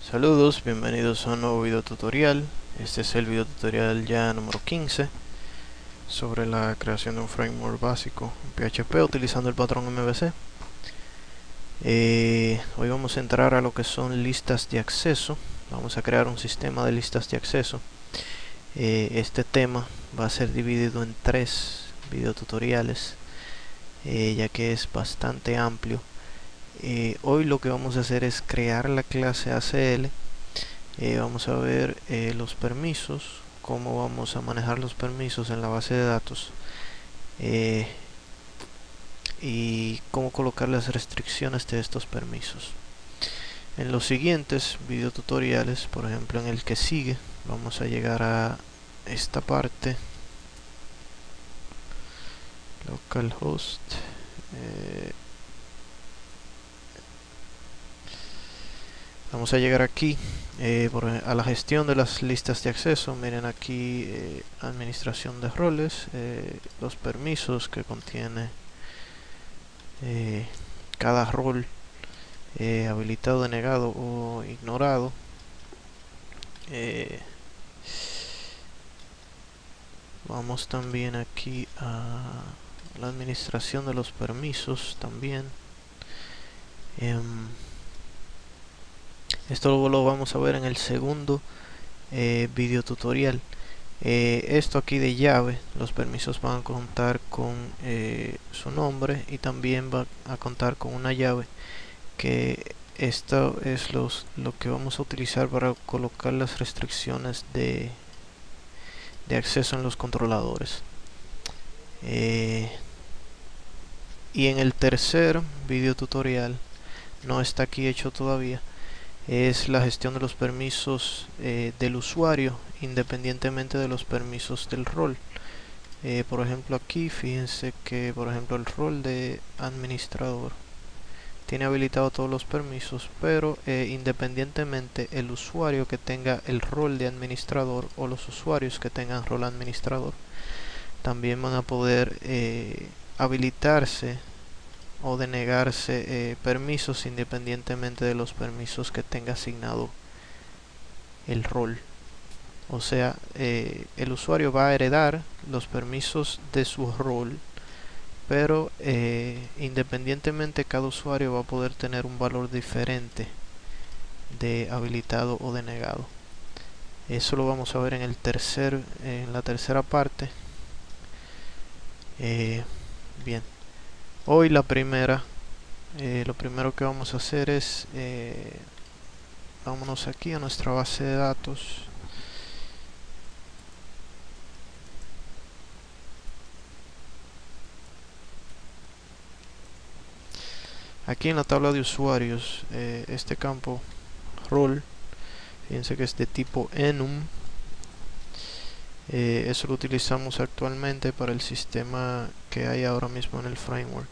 Saludos, bienvenidos a un nuevo video tutorial. Este es el video tutorial ya número 15 sobre la creación de un framework básico en PHP utilizando el patrón MVC. Hoy vamos a entrar a lo que son listas de acceso. Vamos a crear un sistema de listas de acceso. Este tema va a ser dividido en 3 videotutoriales, ya que es bastante amplio. Hoy lo que vamos a hacer es crear la clase ACL. Vamos a ver los permisos, cómo vamos a manejar los permisos en la base de datos y cómo colocar las restricciones de estos permisos. En los siguientes videotutoriales, por ejemplo en el que sigue, vamos a llegar a esta parte, localhost. Vamos a llegar aquí a la gestión de las listas de acceso. Miren aquí, administración de roles, los permisos que contiene cada rol, habilitado, denegado o ignorado. Vamos también aquí a la administración de los permisos también. Esto lo vamos a ver en el segundo video tutorial. Esto aquí de llave, los permisos van a contar con su nombre y también va a contar con una llave, que esto es lo que vamos a utilizar para colocar las restricciones de acceso en los controladores. Y en el tercer video tutorial, no está aquí hecho todavía, es la gestión de los permisos del usuario independientemente de los permisos del rol. Por ejemplo aquí fíjense que por ejemplo el rol de administrador tiene habilitado todos los permisos, pero independientemente el usuario que tenga el rol de administrador o los usuarios que tengan rol administrador también van a poder habilitarse o denegarse permisos independientemente de los permisos que tenga asignado el rol. O sea, el usuario va a heredar los permisos de su rol, pero independientemente cada usuario va a poder tener un valor diferente de habilitado o denegado. Eso lo vamos a ver en la tercera parte. Bien, hoy lo primero que vamos a hacer es vámonos aquí a nuestra base de datos. Aquí en la tabla de usuarios, este campo rol, fíjense que es de tipo enum. Eso lo utilizamos actualmente para el sistema que hay ahora mismo en el framework.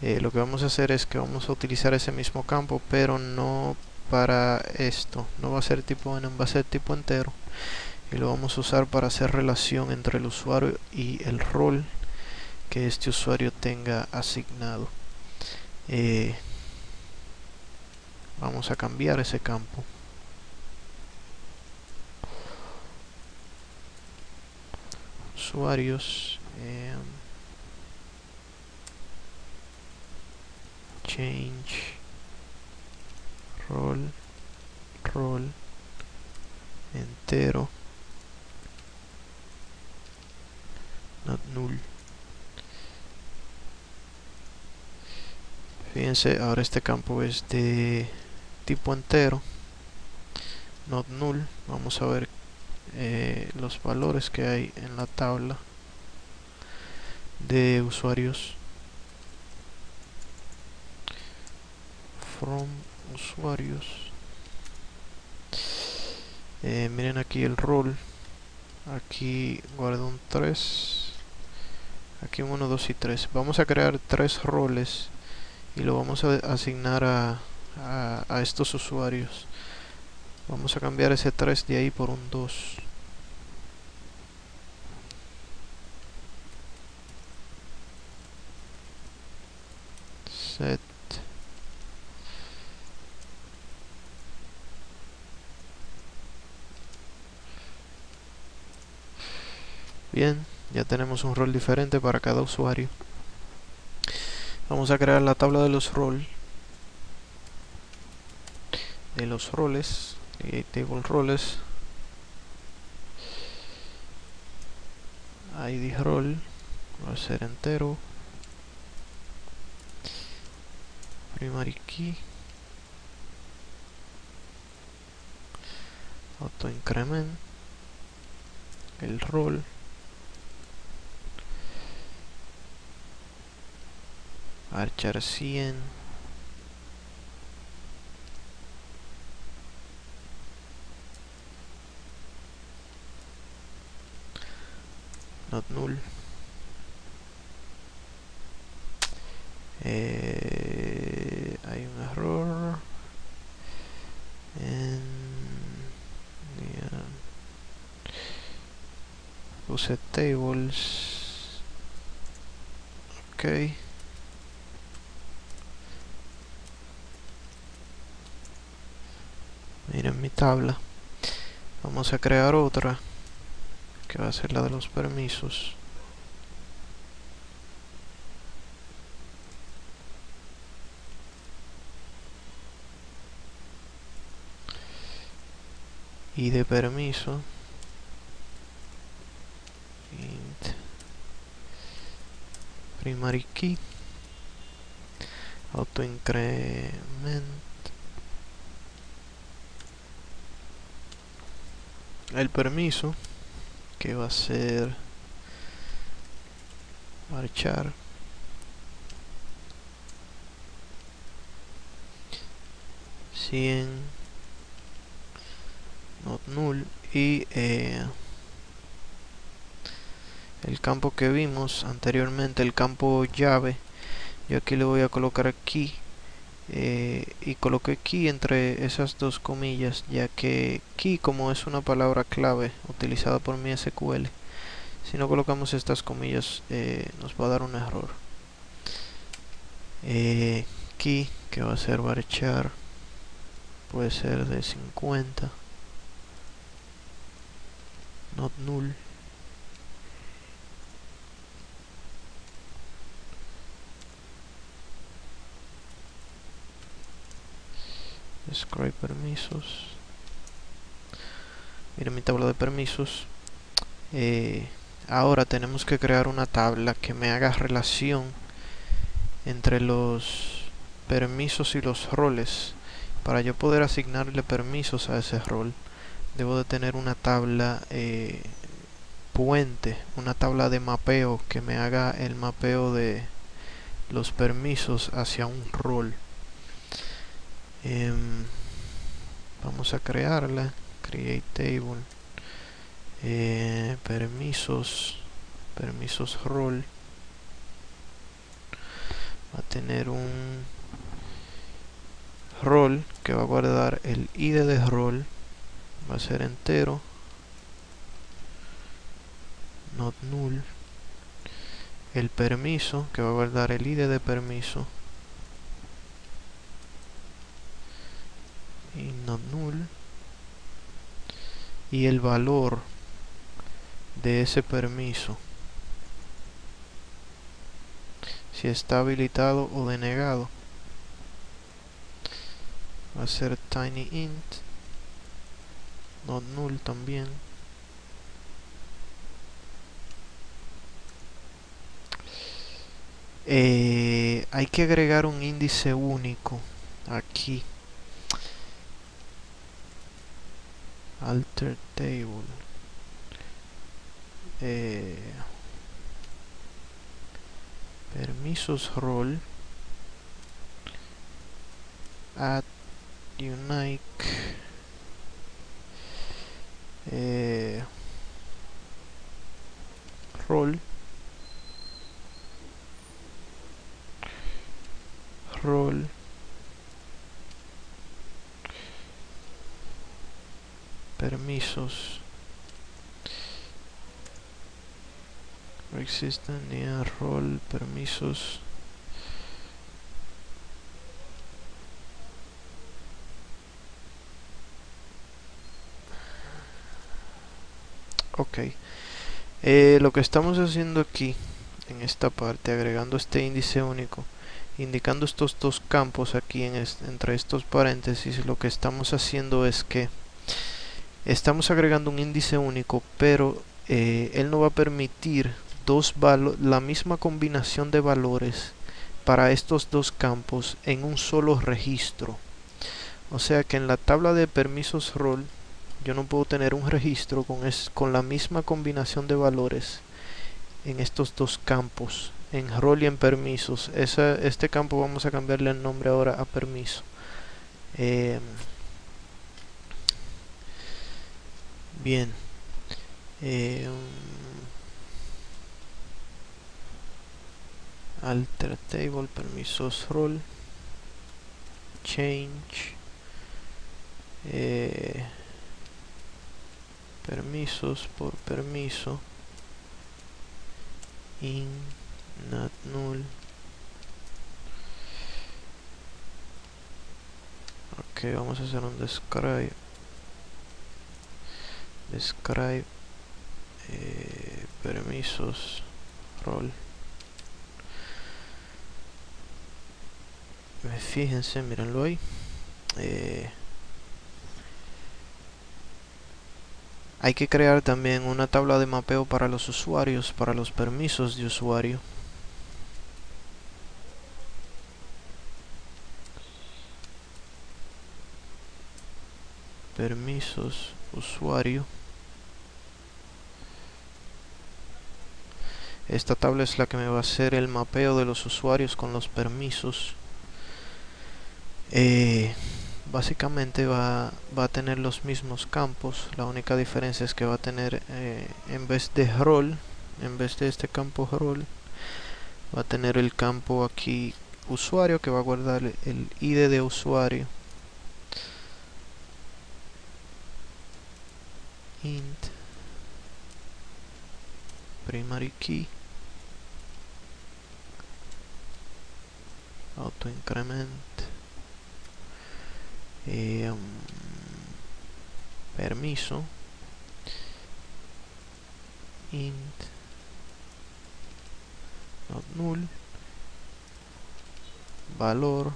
Lo que vamos a hacer es que vamos a utilizar ese mismo campo, pero no para esto. No va a ser tipo enum, va a ser tipo entero. Y lo vamos a usar para hacer relación entre el usuario y el rol que este usuario tenga asignado. Vamos a cambiar ese campo. Usuarios, change role entero, not null. Fíjense, ahora este campo es de tipo entero, not null. Vamos a ver los valores que hay en la tabla de usuarios. From usuarios, miren aquí el rol, aquí guardo un 3, aquí un 1, 2 y 3. Vamos a crear 3 roles y lo vamos a asignar a estos usuarios. Vamos a cambiar ese 3 de ahí por un 2. Set Bien, ya tenemos un rol diferente para cada usuario. Vamos a crear la tabla de los roles, create table roles, id role va a ser entero, primary key, auto increment, el rol, varchar 100, not null, hay un error puse tables, ok. Miren mi tabla. Vamos a crear otra que va a ser la de los permisos. Y de permiso int primary key auto increment el permiso que va a ser varchar 100 not null y el campo que vimos anteriormente, el campo llave, yo aquí le voy a colocar aquí y coloqué key entre esas dos comillas, ya que key, como es una palabra clave utilizada por mi SQL, si no colocamos estas comillas nos va a dar un error. Key que va a ser varchar, puede ser de 50 not null describe permisos. Miren mi tabla de permisos. Ahora tenemos que crear una tabla que me haga relación entre los permisos y los roles. Para yo poder asignarle permisos a ese rol, debo de tener una tabla puente, una tabla de mapeo que me haga el mapeo de los permisos hacia un rol. Vamos a crearla, create table, permisos rol, va a tener un rol que va a guardar el id de rol, va a ser entero, not null, el permiso que va a guardar el id de permiso y not null, y el valor de ese permiso, si está habilitado o denegado, va a ser tinyInt, not null también. Hay que agregar un índice único aquí, alter table, permisos role, add unique, role permisos existent role permisos ok. Lo que estamos haciendo aquí en esta parte, agregando este índice único, indicando estos dos campos aquí entre estos paréntesis, lo que estamos haciendo es que estamos agregando un índice único, pero él no va a permitir la misma combinación de valores para estos dos campos en un solo registro. O sea que en la tabla de permisos rol yo no puedo tener un registro con la misma combinación de valores en estos dos campos, en rol y en permisos. Este campo vamos a cambiarle el nombre ahora a permiso. Bien. Alter table, permisos rol, change, permisos por permiso, in not null. Ok, vamos a hacer un describe permisos rol. Fíjense, mírenlo ahí. Hay que crear también una tabla de mapeo para los usuarios, para los permisos de usuario. Permisos usuario. Esta tabla es la que me va a hacer el mapeo de los usuarios con los permisos. Básicamente va a tener los mismos campos. La única diferencia es que va a tener, en vez de rol, en vez de este campo rol, va a tener el campo aquí usuario, que va a guardar el ID de usuario. Int primary key auto increment permiso int not null valor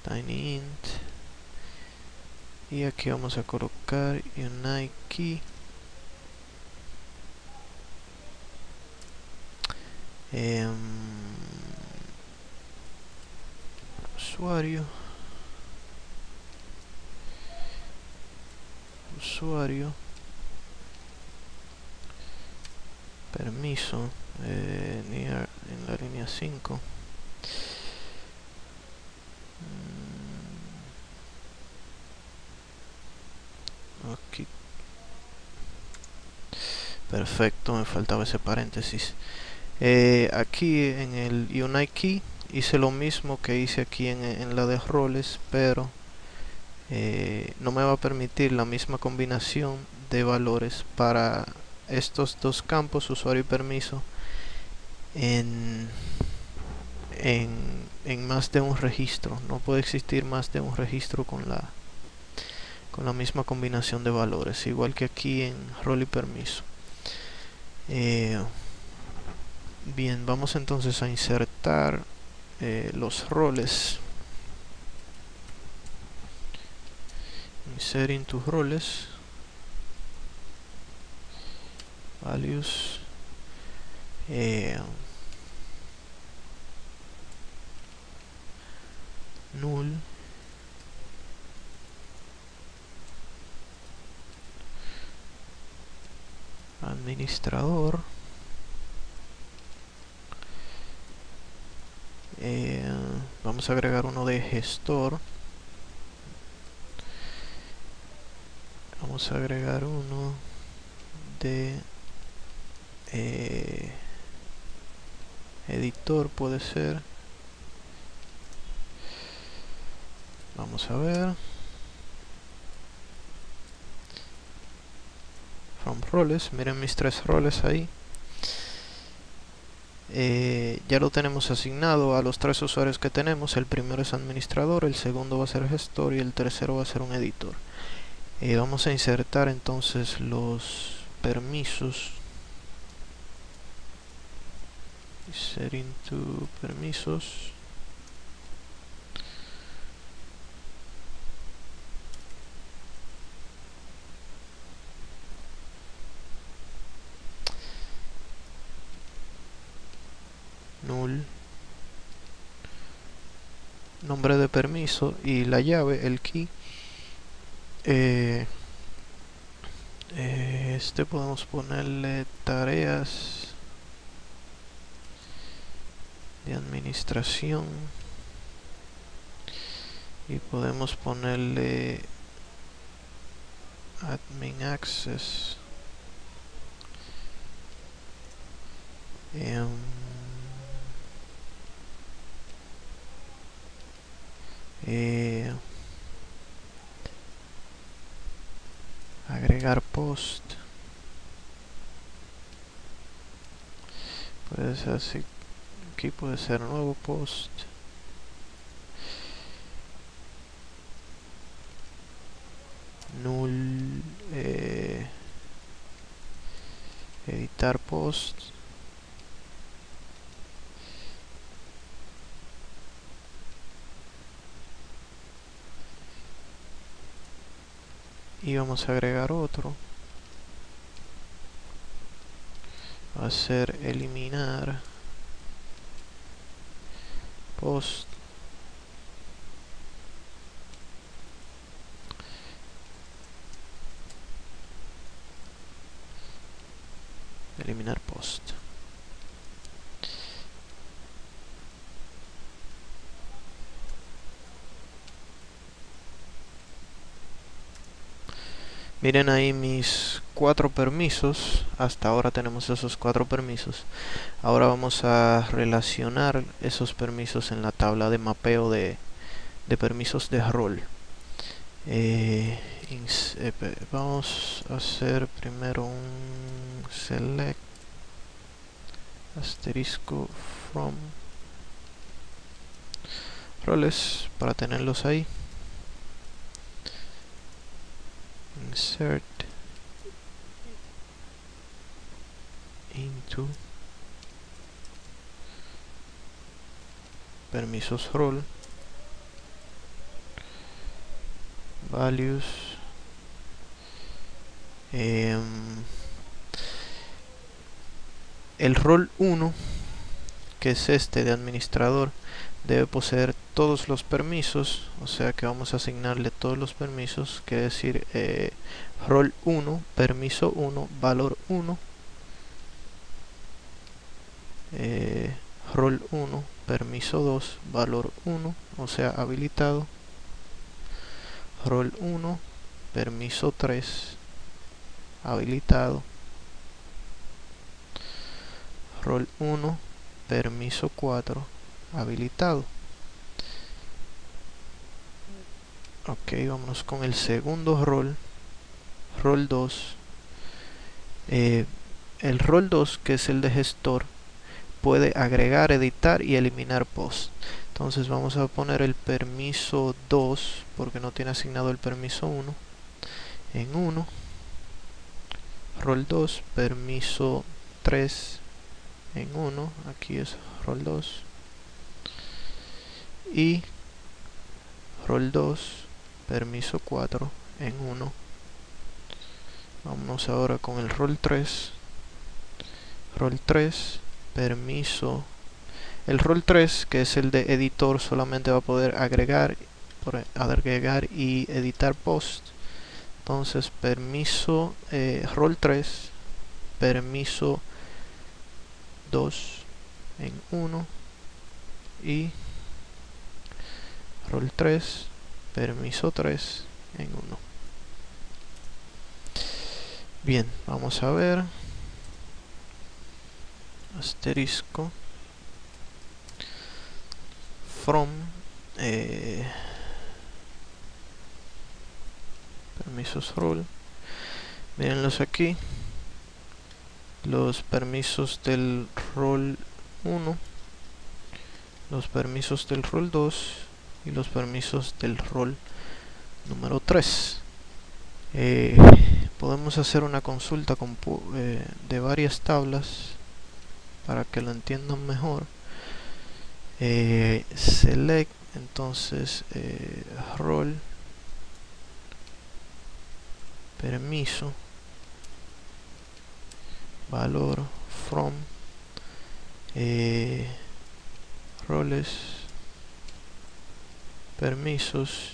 tiny int, y aquí vamos a colocar unite key usuario permiso near en la línea 5. Aquí perfecto, me faltaba ese paréntesis. Aquí en el unite key hice lo mismo que hice aquí en la de roles, pero no me va a permitir la misma combinación de valores para estos dos campos, usuario y permiso, en más de un registro. No puede existir más de un registro con la misma combinación de valores, igual que aquí en rol y permiso. Bien, vamos entonces a insertar los roles. Insert into roles, values, null, administrador, vamos a agregar uno de gestor, vamos a agregar uno de editor, puede ser. Vamos a ver. From roles, miren mis tres roles ahí. Ya lo tenemos asignado a los tres usuarios que tenemos. El primero es administrador, el segundo va a ser gestor y el tercero va a ser un editor. Vamos a insertar entonces los permisos, setting to permisos, null, nombre de permiso y la llave, el key. Este podemos ponerle tareas de administración y podemos ponerle admin access. Agregar post, puede ser así, aquí puede ser nuevo post, null, editar post, y vamos a agregar otro, va a ser eliminar post, eliminar post. Miren ahí mis 4 permisos. Hasta ahora tenemos esos 4 permisos. Ahora vamos a relacionar esos permisos en la tabla de mapeo de permisos de rol. Vamos a hacer primero un select asterisco from roles para tenerlos ahí. Insert into permisos role values. El rol 1, que es este de administrador, debe poseer todos los permisos, o sea que vamos a asignarle todos los permisos, quiere decir rol 1, permiso 1, valor 1, rol 1, permiso 2, valor 1, o sea habilitado, rol 1, permiso 3, habilitado, rol 1, permiso 4, habilitado. Ok, vámonos con el segundo rol, rol 2. El rol 2, que es el de gestor, puede agregar, editar y eliminar post. Entonces vamos a poner el permiso 2, porque no tiene asignado el permiso 1, en 1, rol 2, permiso 3 en 1, aquí es rol 2, y rol 2, permiso 4 en 1. Vamos ahora con el rol 3, rol 3, permiso. El rol 3, que es el de editor, solamente va a poder agregar y editar post. Entonces permiso rol 3, permiso 2 en 1 y rol 3, permiso 3 en 1. Bien, vamos a ver. Asterisco from permisos role. Mírenlos aquí. Los permisos del rol 1, los permisos del rol 2 y los permisos del rol número 3. podemos hacer una consulta de varias tablas para que lo entiendan mejor. Select, entonces role, permiso, valor, from, roles, permisos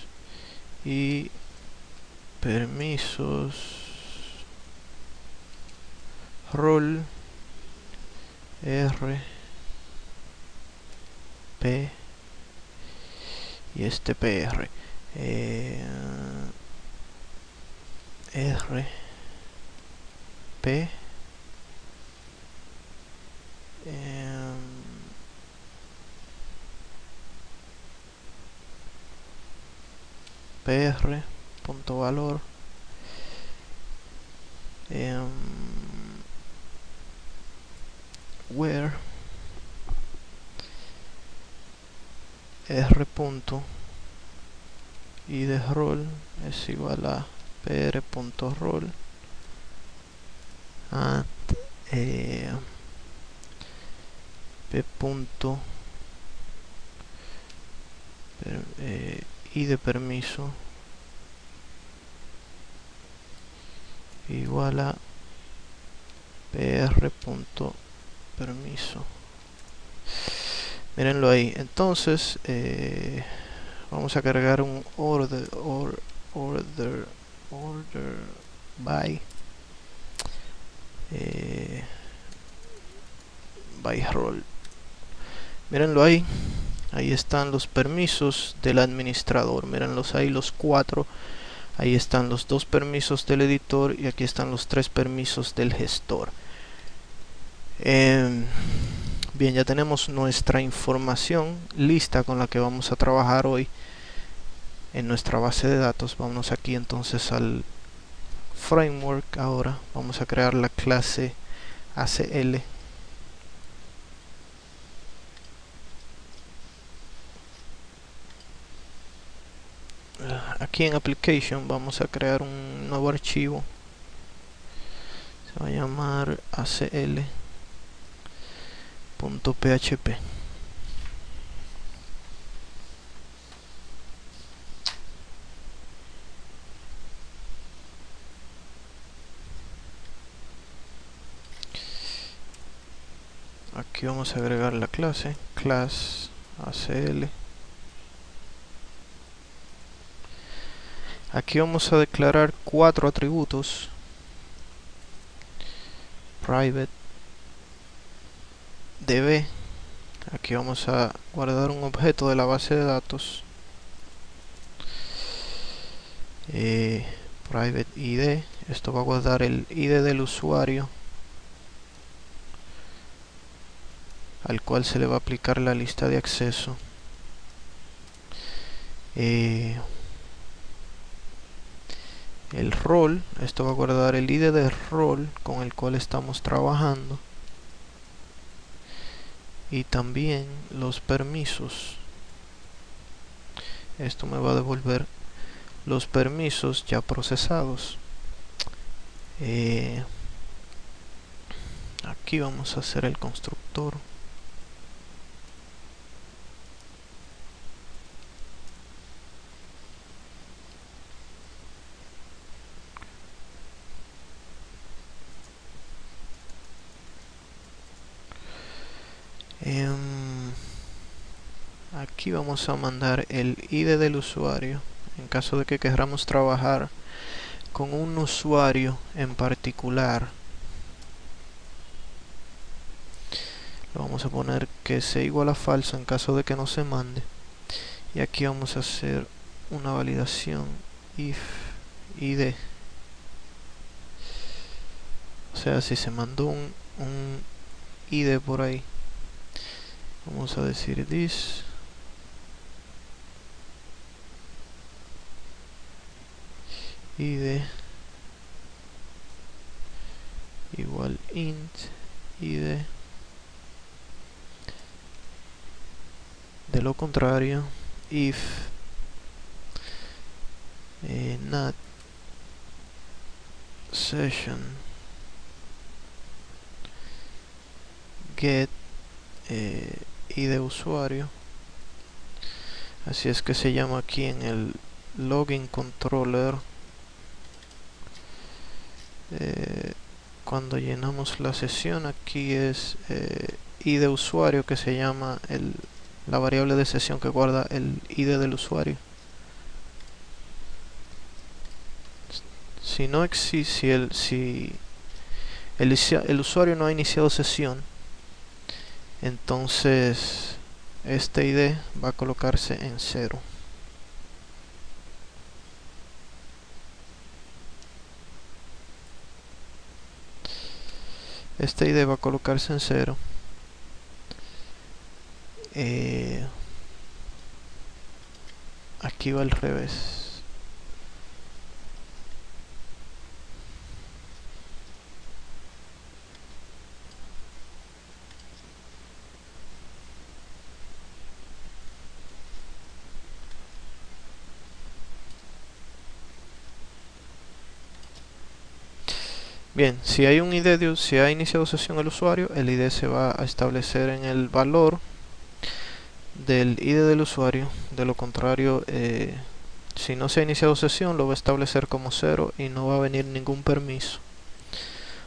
y permisos, role, R, P y este PR, R, P, PR punto valor, where R punto y de rol es igual a PR punto rol and P punto y de permiso igual a PR punto permiso. Mírenlo ahí. Entonces vamos a cargar un order by role. Mírenlo ahí. Ahí están los permisos del administrador. Mírenlos ahí, los 4. Ahí están los 2 permisos del editor y aquí están los 3 permisos del gestor. Bien, ya tenemos nuestra información lista con la que vamos a trabajar hoy en nuestra base de datos. Vamos aquí entonces al framework. Ahora vamos a crear la clase ACL. Aquí en application vamos a crear un nuevo archivo, se va a llamar acl.php. Aquí vamos a agregar la clase class acl. Aquí vamos a declarar 4 atributos: private, db. Aquí vamos a guardar un objeto de la base de datos, private id. Esto va a guardar el id del usuario al cual se le va a aplicar la lista de acceso. El rol, esto va a guardar el id del rol con el cual estamos trabajando, y también los permisos. Esto me va a devolver los permisos ya procesados. Aquí vamos a hacer el constructor. Aquí vamos a mandar el id del usuario en caso de que queramos trabajar con un usuario en particular. Lo vamos a poner que sea igual a falso en caso de que no se mande. Y aquí vamos a hacer una validación if id. O sea, si se mandó un id por ahí, vamos a decir this id igual int id. De lo contrario, if not session get id usuario. Así es que se llama aquí en el login controller. Cuando llenamos la sesión, aquí es id usuario, que se llama la variable de sesión que guarda el id del usuario. Si no existe, si el usuario no ha iniciado sesión, entonces este id va a colocarse en 0. Este id va a colocarse en 0. Aquí va al revés. Bien, si hay un id, si ha iniciado sesión el usuario, el id se va a establecer en el valor del id del usuario. De lo contrario, si no se ha iniciado sesión, lo va a establecer como 0 y no va a venir ningún permiso.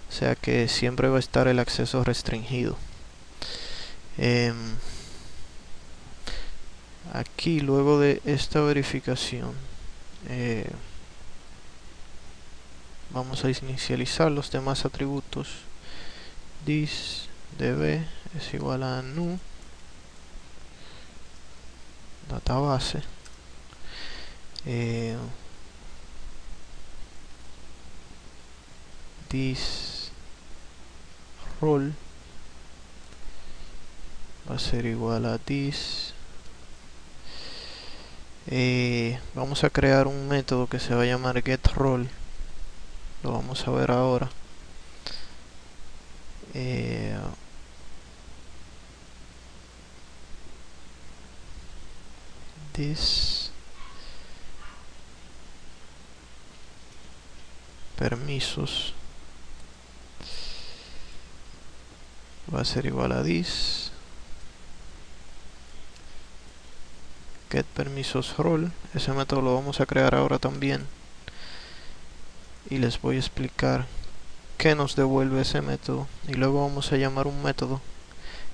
O sea que siempre va a estar el acceso restringido. Aquí, luego de esta verificación, vamos a inicializar los demás atributos. This db es igual a new database. This role va a ser igual a this. Vamos a crear un método que se va a llamar getRole. Lo vamos a ver ahora. This permisos va a ser igual a this get permisos role. Ese método lo vamos a crear ahora también y les voy a explicar qué nos devuelve ese método, y luego vamos a llamar un método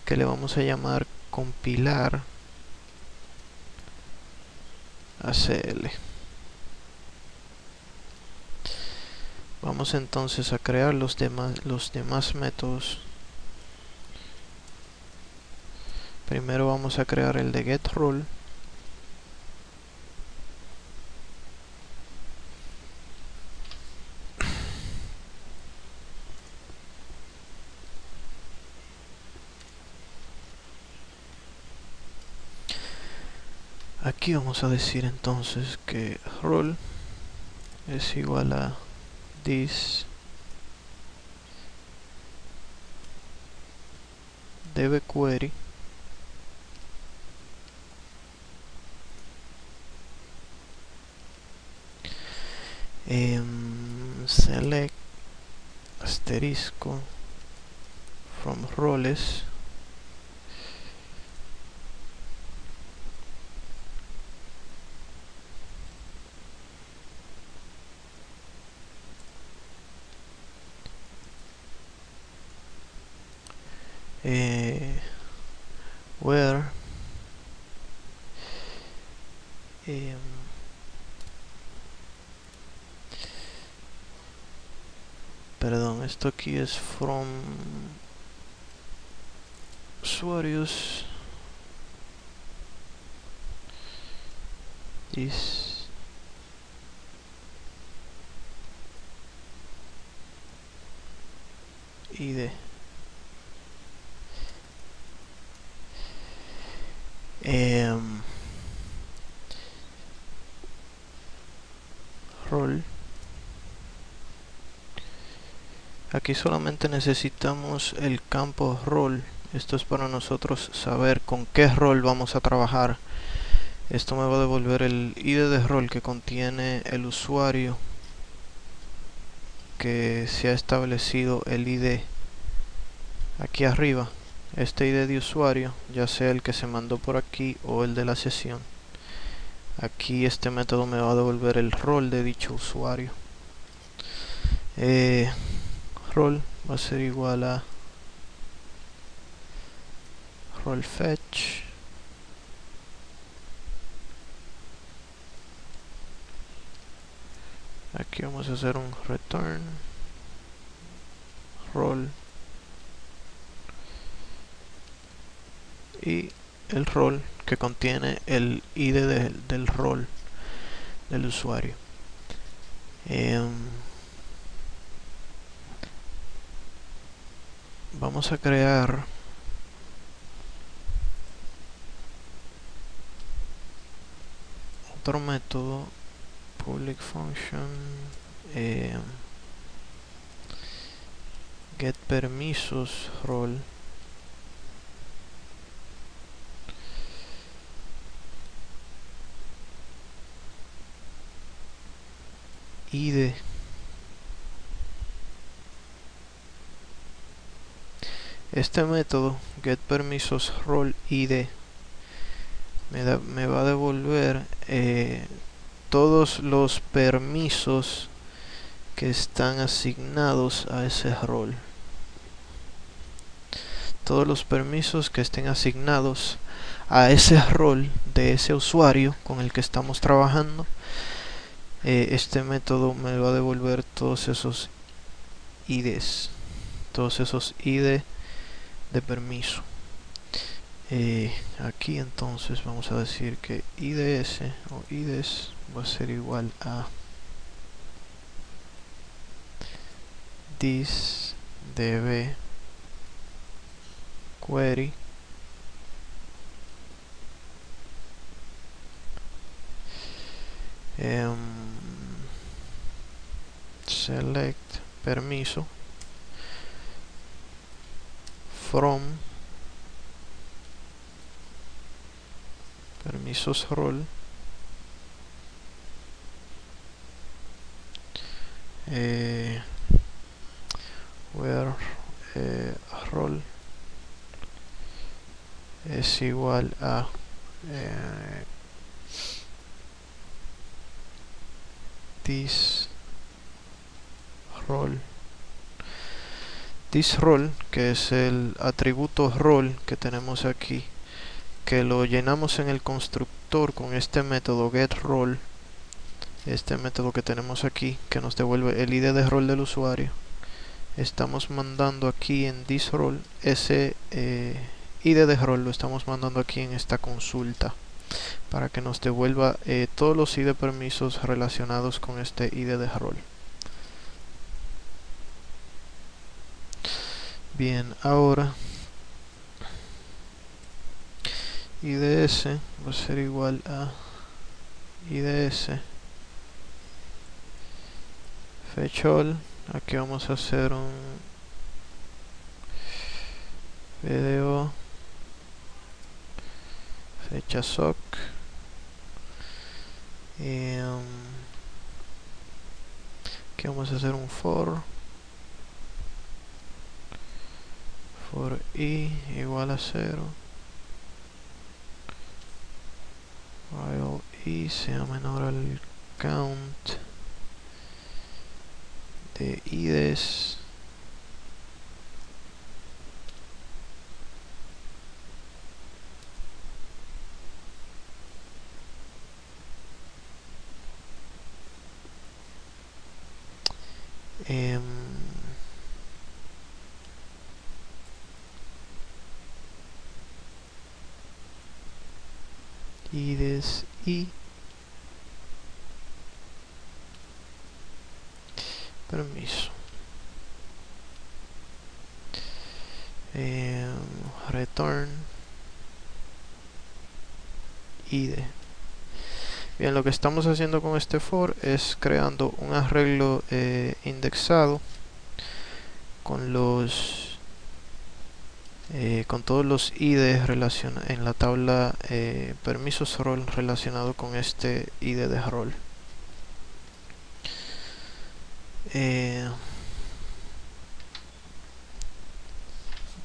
que le vamos a llamar compilar ACL. Vamos entonces a crear los demás métodos. Primero vamos a crear el de getRole. Aquí vamos a decir entonces que role es igual a this dbQuery select asterisco from roles where perdón, esto aquí es from usuarios is id role. Aquí solamente necesitamos el campo role. Esto es para nosotros saber con qué rol vamos a trabajar. Esto me va a devolver el id de rol que contiene el usuario que se ha establecido el ID aquí arriba, este ID de usuario, ya sea el que se mandó por aquí o el de la sesión. Aquí este método me va a devolver el rol de dicho usuario. Rol va a ser igual a rol fetch aquí vamos a hacer un return rol y el rol que contiene el ID del rol del usuario. Vamos a crear otro método, public function get permisos rol ID. Este método get permisos rol ID me va a devolver todos los permisos que están asignados a ese rol. Todos los permisos que estén asignados a ese rol de ese usuario con el que estamos trabajando. Este método me va a devolver todos esos IDs, todos esos ID de permiso. Aquí entonces vamos a decir que IDS o IDs va a ser igual a this db query select permiso from permisos rol where rol es igual a this rol. This rol, que es el atributo rol que tenemos aquí, que lo llenamos en el constructor con este método getRole, este método que tenemos aquí que nos devuelve el ID de rol del usuario. Estamos mandando aquí en this role ese ID de rol, lo estamos mandando aquí en esta consulta para que nos devuelva todos los ID permisos relacionados con este ID de rol. Bien, ahora IDS va a ser igual a IDS fetch all. Aquí vamos a hacer un video fecha soc y aquí vamos a hacer un for i igual a 0 while i sea menor al count de IDs IDs y permiso return ID. Bien, lo que estamos haciendo con este for es creando un arreglo indexado con los con todos los IDs en la tabla permisos rol relacionado con este ID de rol.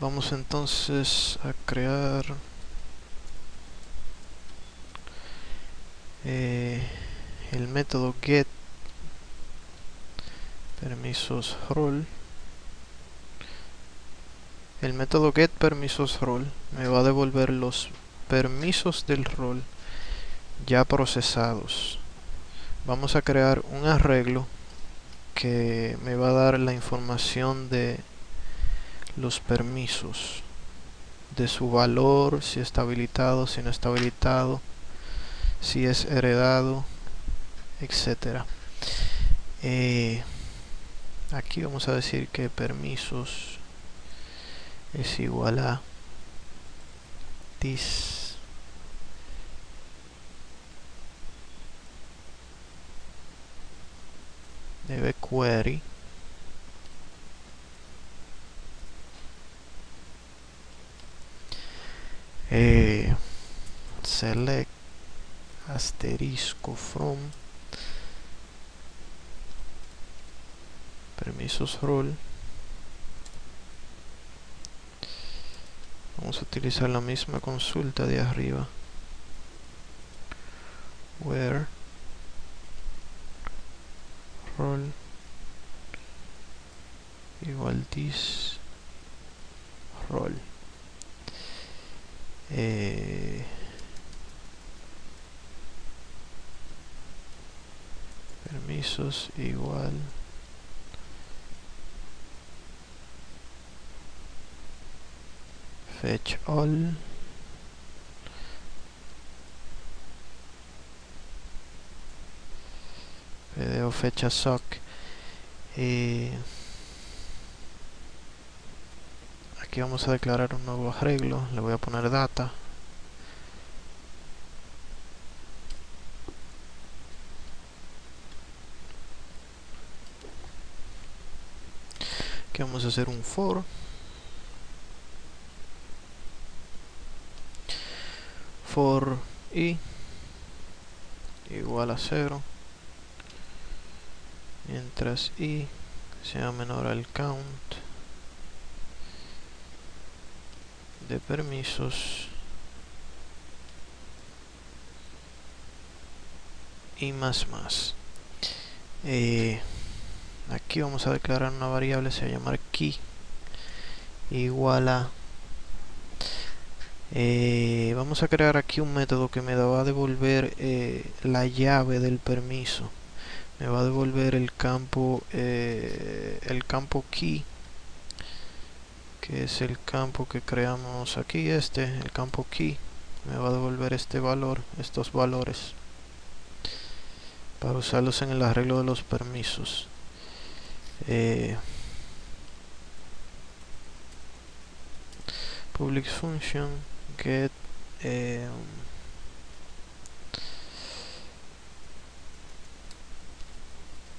Vamos entonces a crear el método get permisos role. El método get permisos role me va a devolver los permisos del rol ya procesados. Vamos a crear un arreglo que me va a dar la información de los permisos, de su valor, si está habilitado, si no está habilitado, si es heredado, etcétera. Aquí vamos a decir que permisos es igual a this debe query select asterisco from permisos role. Vamos a utilizar la misma consulta de arriba, where role igual this role. Permisos igual fetch all video fecha sock. Aquí vamos a declarar un nuevo arreglo, le voy a poner data. Aquí vamos a hacer un for i igual a 0 mientras i sea menor al count de permisos y más. Aquí vamos a declarar una variable, se va a llamar key igual a vamos a crear aquí un método que me va a devolver la llave del permiso. Me va a devolver el campo key, que es el campo que creamos aquí. El campo key me va a devolver estos valores para usarlos en el arreglo de los permisos. Public function get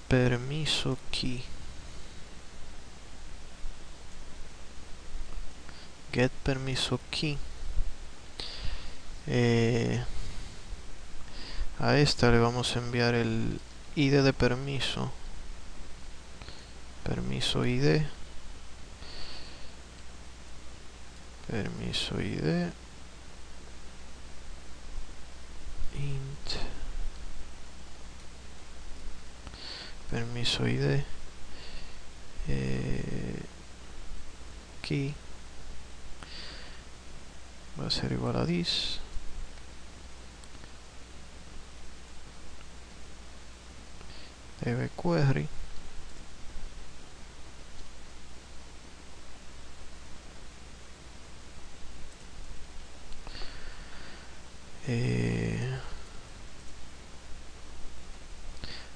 permiso key, get permiso key. A esta le vamos a enviar el id de permiso id, permiso id int permiso id key va a ser igual a this debe query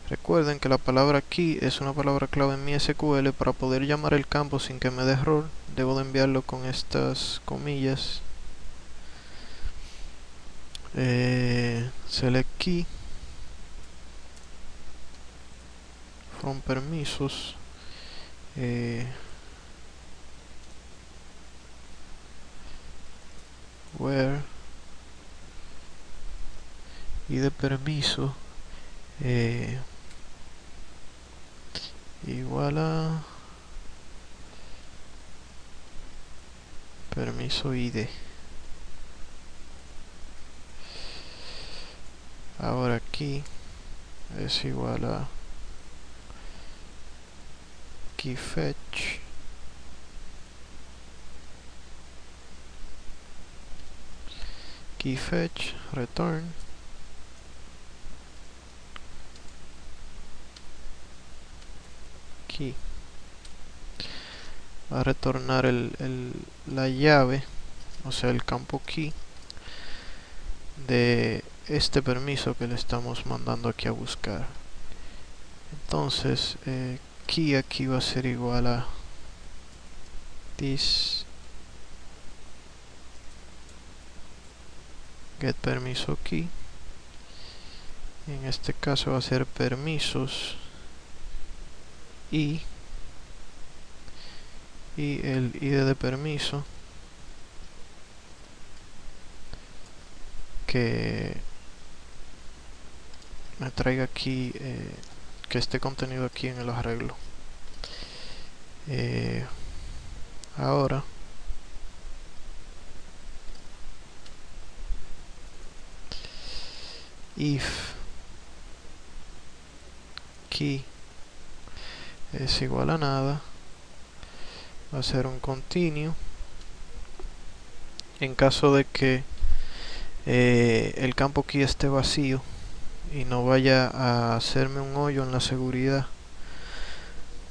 recuerden que la palabra key es una palabra clave en mi SQL. Para poder llamar el campo sin que me dé error, debo de enviarlo con estas comillas. Select key from permisos where y de permiso igual a permiso ID. Ahora aquí es igual a keyFetch return key. Va a retornar la llave, o sea el campo key de este permiso que le estamos mandando aquí a buscar. Entonces key aquí va a ser igual a this get permiso key. En este caso va a ser permisos y el ID de permiso que me traiga aquí, que esté contenido aquí en el arreglo. Ahora if key es igual a nada, va a ser un continue. En caso de que el campo key esté vacío y no vaya a hacerme un hoyo en la seguridad,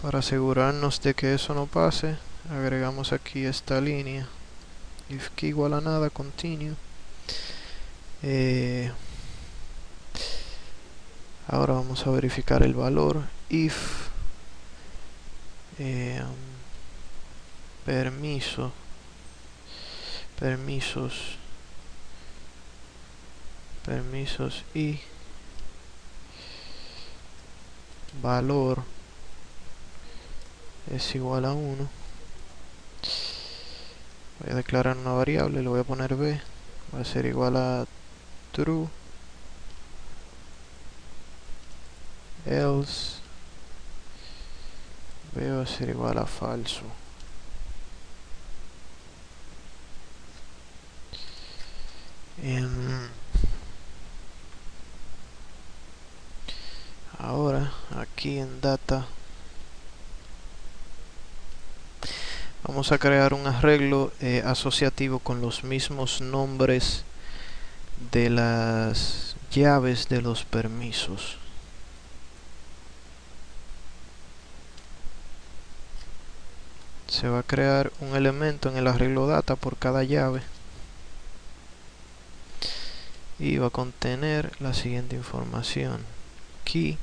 para asegurarnos de que eso no pase, agregamos aquí esta línea if key igual a nada, continue. Ahora vamos a verificar el valor if permisos y valor es igual a 1. Voy a declarar una variable, le voy a poner b, va a ser igual a true, else b va a ser igual a falso. Ahora aquí en data vamos a crear un arreglo asociativo con los mismos nombres de las llaves de los permisos. Se va a crear un elemento en el arreglo data por cada llave y va a contener la siguiente información: key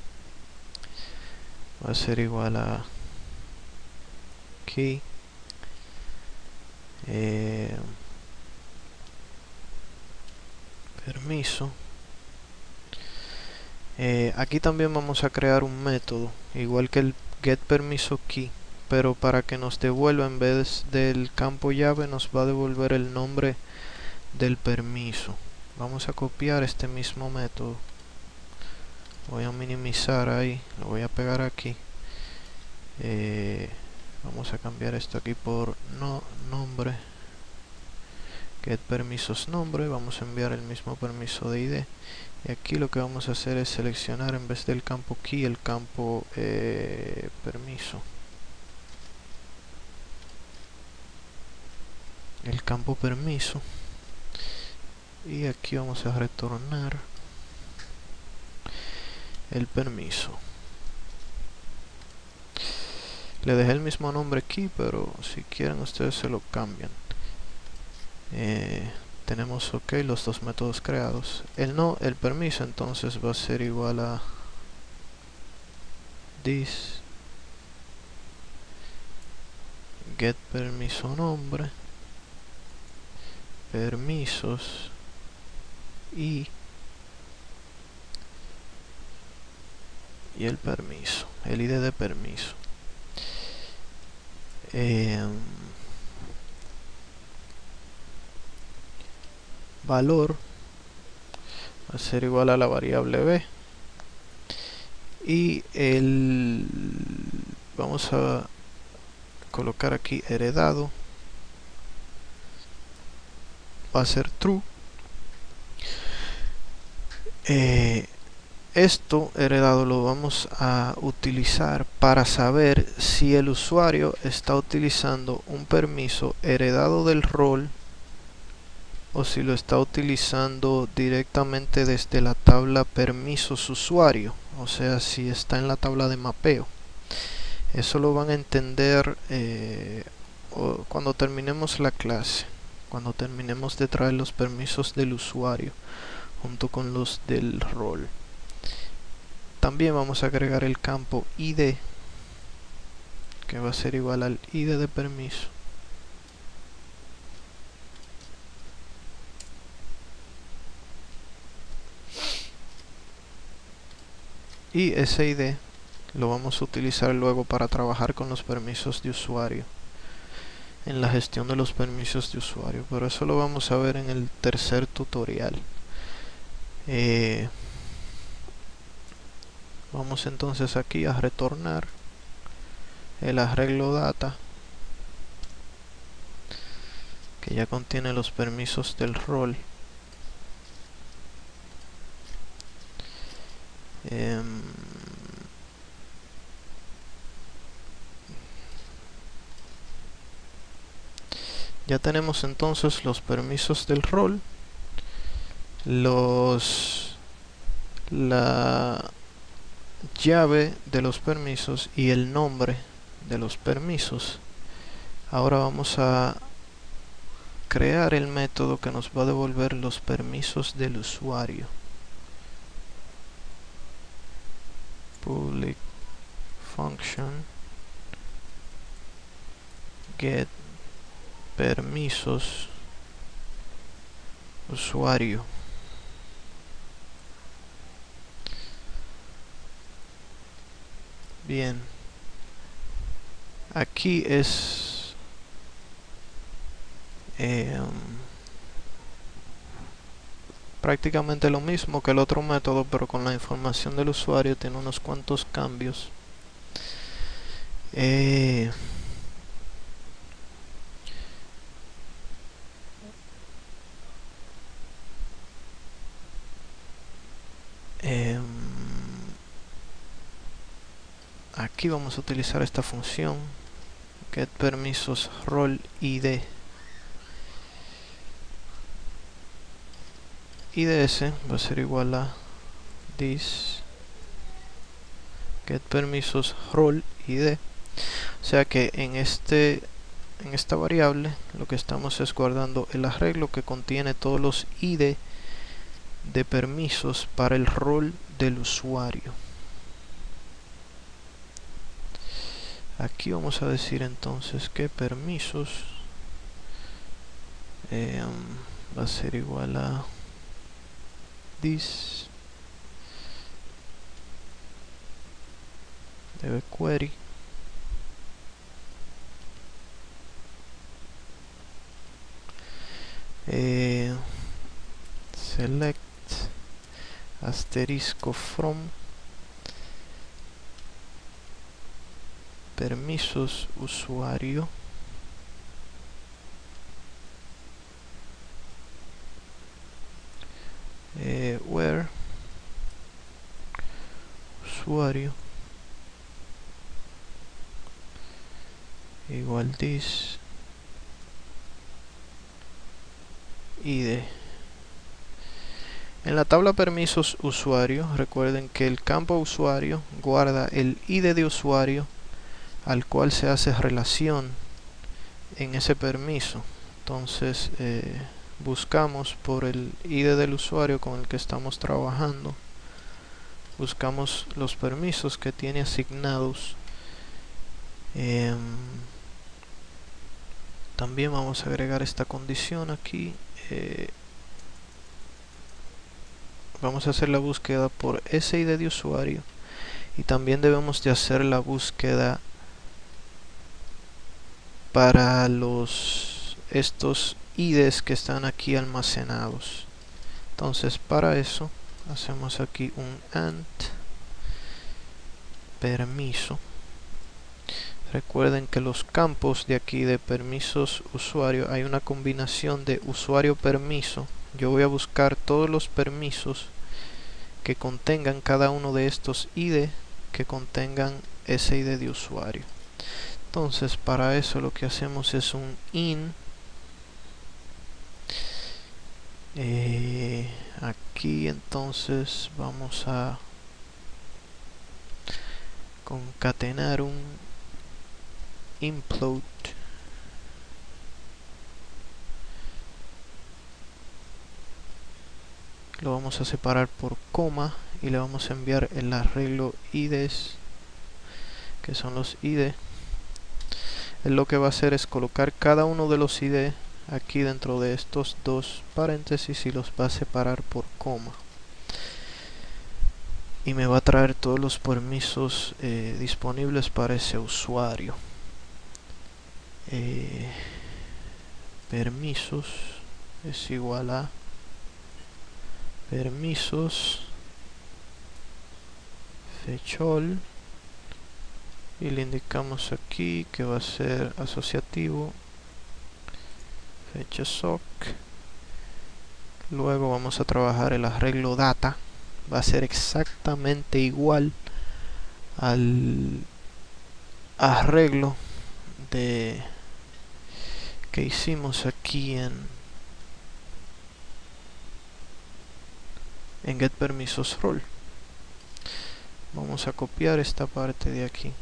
va a ser igual a key permiso. Aquí también vamos a crear un método igual que el get permiso key, pero para que nos devuelva, en vez del campo llave, nos va a devolver el nombre del permiso. Vamos a copiar este mismo método, voy a minimizar ahí, lo voy a pegar aquí. Vamos a cambiar esto aquí por nombre, get permisos nombre. Vamos a enviar el mismo permiso de ID, y aquí lo que vamos a hacer es seleccionar, en vez del campo key, el campo permiso, y aquí vamos a retornar el permiso. Le dejé el mismo nombre aquí, pero si quieren ustedes se lo cambian. Tenemos ok los dos métodos creados. El permiso entonces va a ser igual a this get permiso nombre, permisos y el permiso, el ID de permiso. Valor va a ser igual a la variable b, y vamos a colocar aquí heredado va a ser true. Esto heredado lo vamos a utilizar para saber si el usuario está utilizando un permiso heredado del rol o si lo está utilizando directamente desde la tabla permisos usuario, o sea, si está en la tabla de mapeo. Eso lo van a entender cuando terminemos la clase, cuando terminemos de traer los permisos del usuario junto con los del rol. También vamos a agregar el campo ID, que va a ser igual al ID de permiso. Y ese ID lo vamos a utilizar luego para trabajar con los permisos de usuario, en la gestión de los permisos de usuario, pero eso lo vamos a ver en el tercer tutorial. Vamos entonces aquí a retornar el arreglo data, que ya contiene los permisos del rol. Ya tenemos entonces los permisos del rol, la llave de los permisos y el nombre de los permisos. Ahora vamos a crear el método que nos va a devolver los permisos del usuario. Public function get permisos usuario. Bien, aquí es prácticamente lo mismo que el otro método, pero con la información del usuario tiene unos cuantos cambios. Aquí vamos a utilizar esta función get permisos rol id. IDS va a ser igual a this get permisos rol id. O sea que en esta variable lo que estamos es guardando el arreglo que contiene todos los ID de permisos para el rol del usuario. Aquí vamos a decir entonces que permisos va a ser igual a this debe query select asterisco from permisos usuario where usuario igual this id. En la tabla permisos usuario, recuerden que el campo usuario guarda el ID de usuario al cual se hace relación en ese permiso. Entonces buscamos por el ID del usuario con el que estamos trabajando, buscamos los permisos que tiene asignados. También vamos a agregar esta condición aquí. Vamos a hacer la búsqueda por ese ID de usuario y también debemos de hacer la búsqueda para estos IDs que están aquí almacenados. Entonces para eso hacemos aquí un AND permiso. Recuerden que los campos de aquí de permisos usuario, hay una combinación de usuario permiso. Yo voy a buscar todos los permisos que contengan cada uno de estos ID, que contengan ese ID de usuario. Entonces para eso lo que hacemos es un in. Aquí entonces vamos a concatenar un implode lo vamos a separar por coma y le vamos a enviar el arreglo IDs, que son los ID. Él lo que va a hacer es colocar cada uno de los ID aquí dentro de estos dos paréntesis y los va a separar por coma, y me va a traer todos los permisos disponibles para ese usuario. Permisos es igual a permisos fetchall, y le indicamos aquí que va a ser asociativo fetchsock. Luego vamos a trabajar el arreglo data, va a ser exactamente igual al arreglo que hicimos aquí en getPermisosRole. Vamos a copiar esta parte de aquí.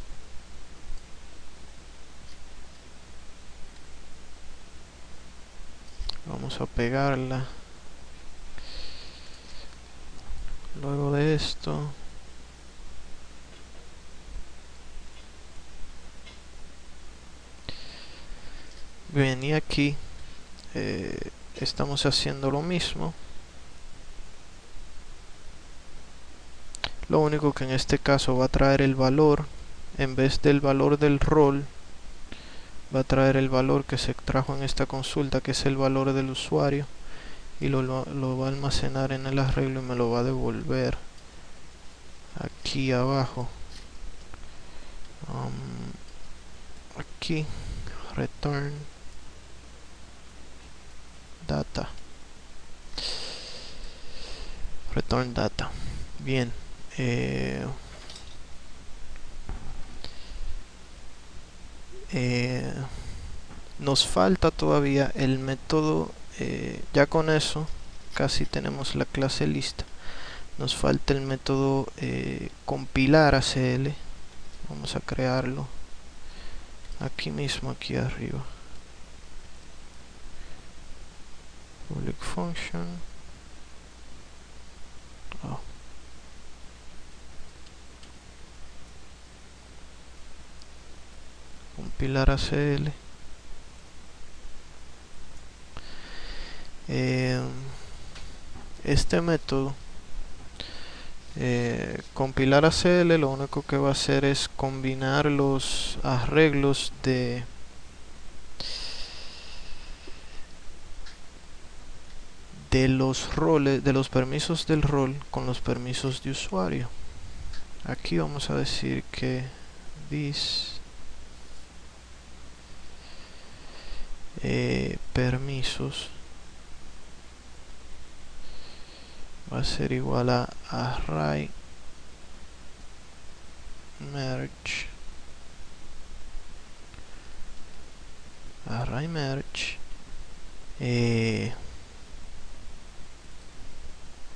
Vamos a pegarla. Luego de esto, bien, y aquí estamos haciendo lo mismo. Lo único que en este caso va a traer el valor, en vez del valor del rol, va a traer el valor que se trajo en esta consulta, que es el valor del usuario, y lo va a almacenar en el arreglo y me lo va a devolver aquí abajo. Aquí, return data. Return data. Bien. Nos falta todavía el método. Ya con eso casi tenemos la clase lista. Nos falta el método compilar ACL. Vamos a crearlo aquí mismo, aquí arriba. Public function. Compilar ACL. Este método compilar ACL lo único que va a hacer es combinar los arreglos de los roles, de los permisos del rol con los permisos de usuario. Aquí vamos a decir que this permisos va a ser igual a array merge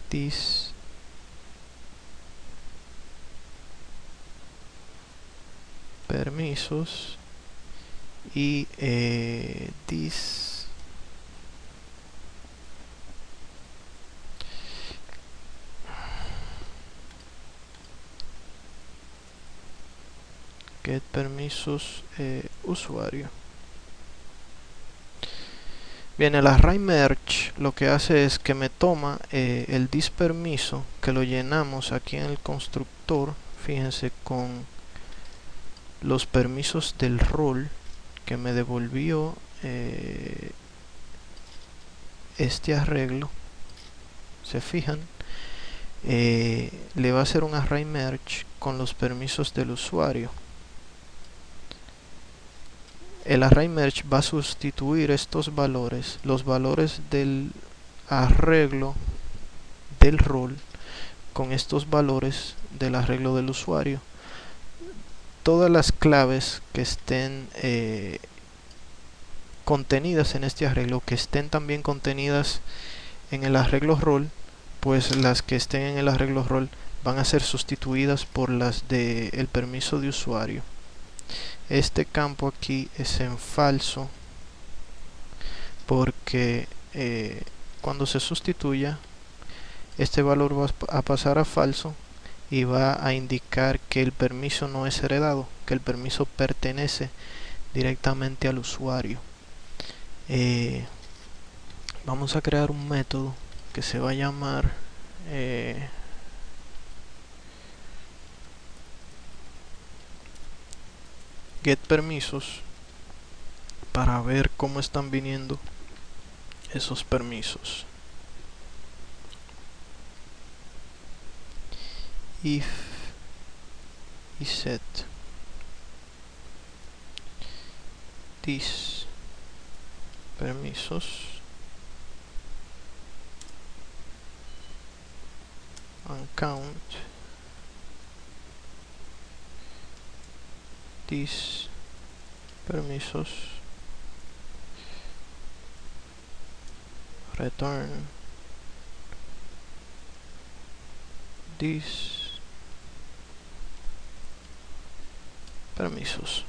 this permisos y this get permisos usuario. Bien, el array merge lo que hace es que me toma el this permiso, que lo llenamos aquí en el constructor, fíjense, con los permisos del rol que me devolvió este arreglo. Se fijan, le va a hacer un array merge con los permisos del usuario. el array merge va a sustituir estos valores, los valores del arreglo del rol, con estos valores del arreglo del usuario. Todas las claves que estén contenidas en este arreglo, que estén también contenidas en el arreglo rol, pues las que estén en el arreglo rol van a ser sustituidas por las de el permiso de usuario. Este campo aquí es en falso porque cuando se sustituya, este valor va a pasar a falso y va a indicar que el permiso no es heredado, que el permiso pertenece directamente al usuario. Vamos a crear un método que se va a llamar getPermisos para ver cómo están viniendo esos permisos. If y set these permisos and count these permisos, return these permisos.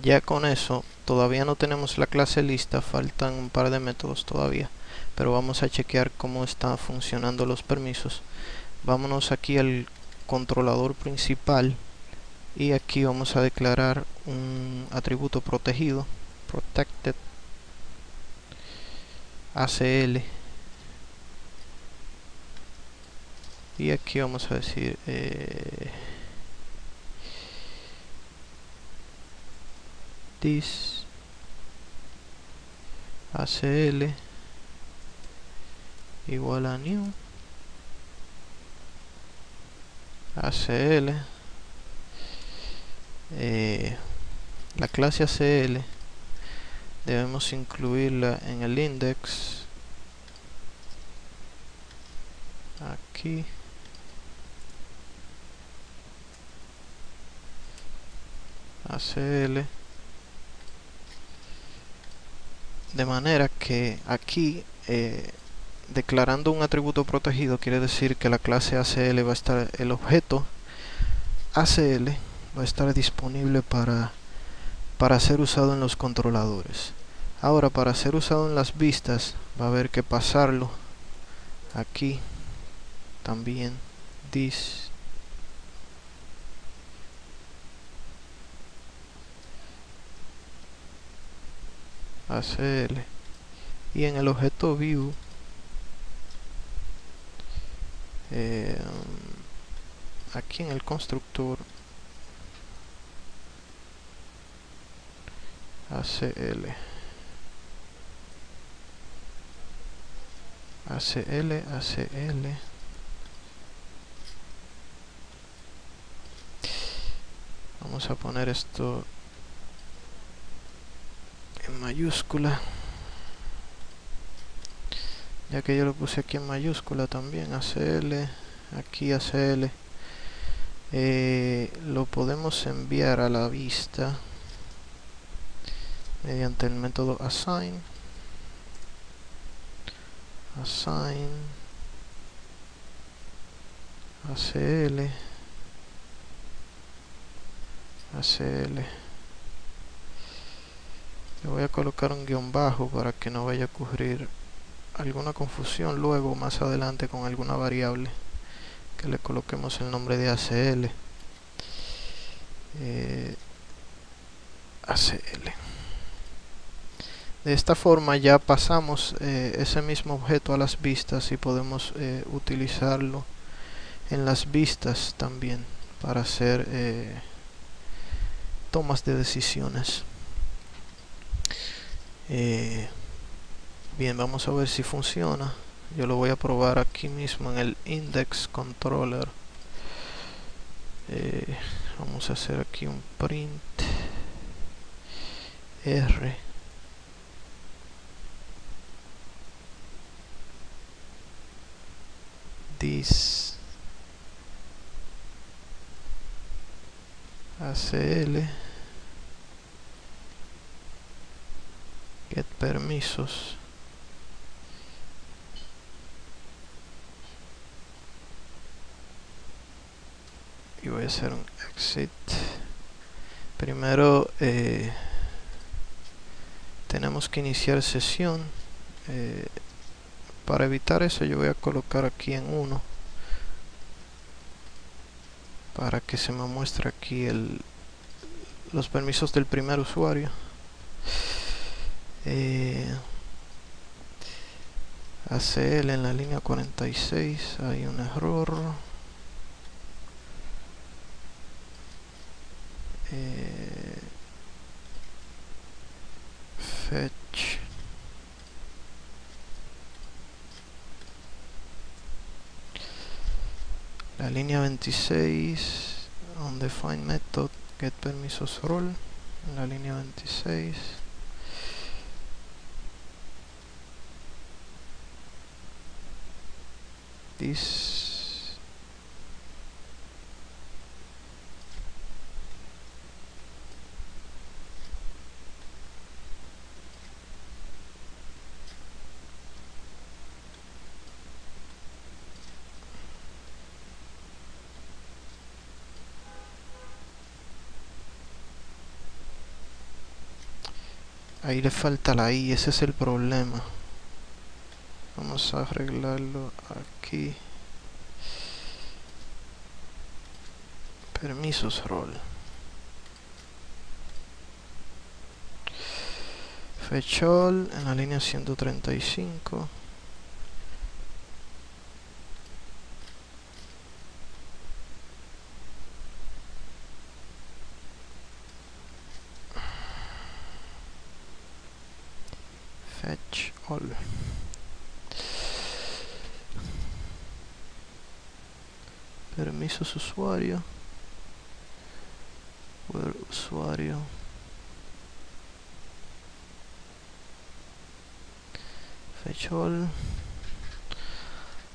Ya con eso todavía no tenemos la clase lista, faltan un par de métodos todavía, pero vamos a chequear cómo están funcionando los permisos. Vámonos aquí al controlador principal y aquí vamos a declarar un atributo protegido, protected ACL, y aquí vamos a decir this ACL igual a new ACL. La clase ACL debemos incluirla en el index aquí, ACL, de manera que aquí declarando un atributo protegido quiere decir que la clase ACL va a estar, el objeto ACL va a estar disponible para ser usado en los controladores. Ahora, para ser usado en las vistas va a haber que pasarlo aquí también, this ACL, y en el objeto view aquí en el constructor ACL vamos a poner esto en mayúscula, ya que yo lo puse aquí en mayúscula también, ACL, aquí ACL. Lo podemos enviar a la vista mediante el método assign ACL le voy a colocar un guión bajo para que no vaya a ocurrir alguna confusión luego más adelante con alguna variable que le coloquemos el nombre de ACL. ACL. De esta forma ya pasamos ese mismo objeto a las vistas y podemos utilizarlo en las vistas también para hacer tomas de decisiones. Bien, vamos a ver si funciona. Yo lo voy a probar aquí mismo en el index controller. Vamos a hacer aquí un print R this ACL get permisos y voy a hacer un exit. Primero tenemos que iniciar sesión. Para evitar eso yo voy a colocar aquí en 1 para que se me muestre aquí los permisos del primer usuario. ACL en la línea 46 hay un error. Fetch la línea 26 undefined method get permisos role en la línea 26. This ahí le falta la I, ese es el problema. Vamos a arreglarlo aquí. Permisos role. Fetch all en la línea 135. Fetch all. Permisos usuario. Where usuario. Fetch all.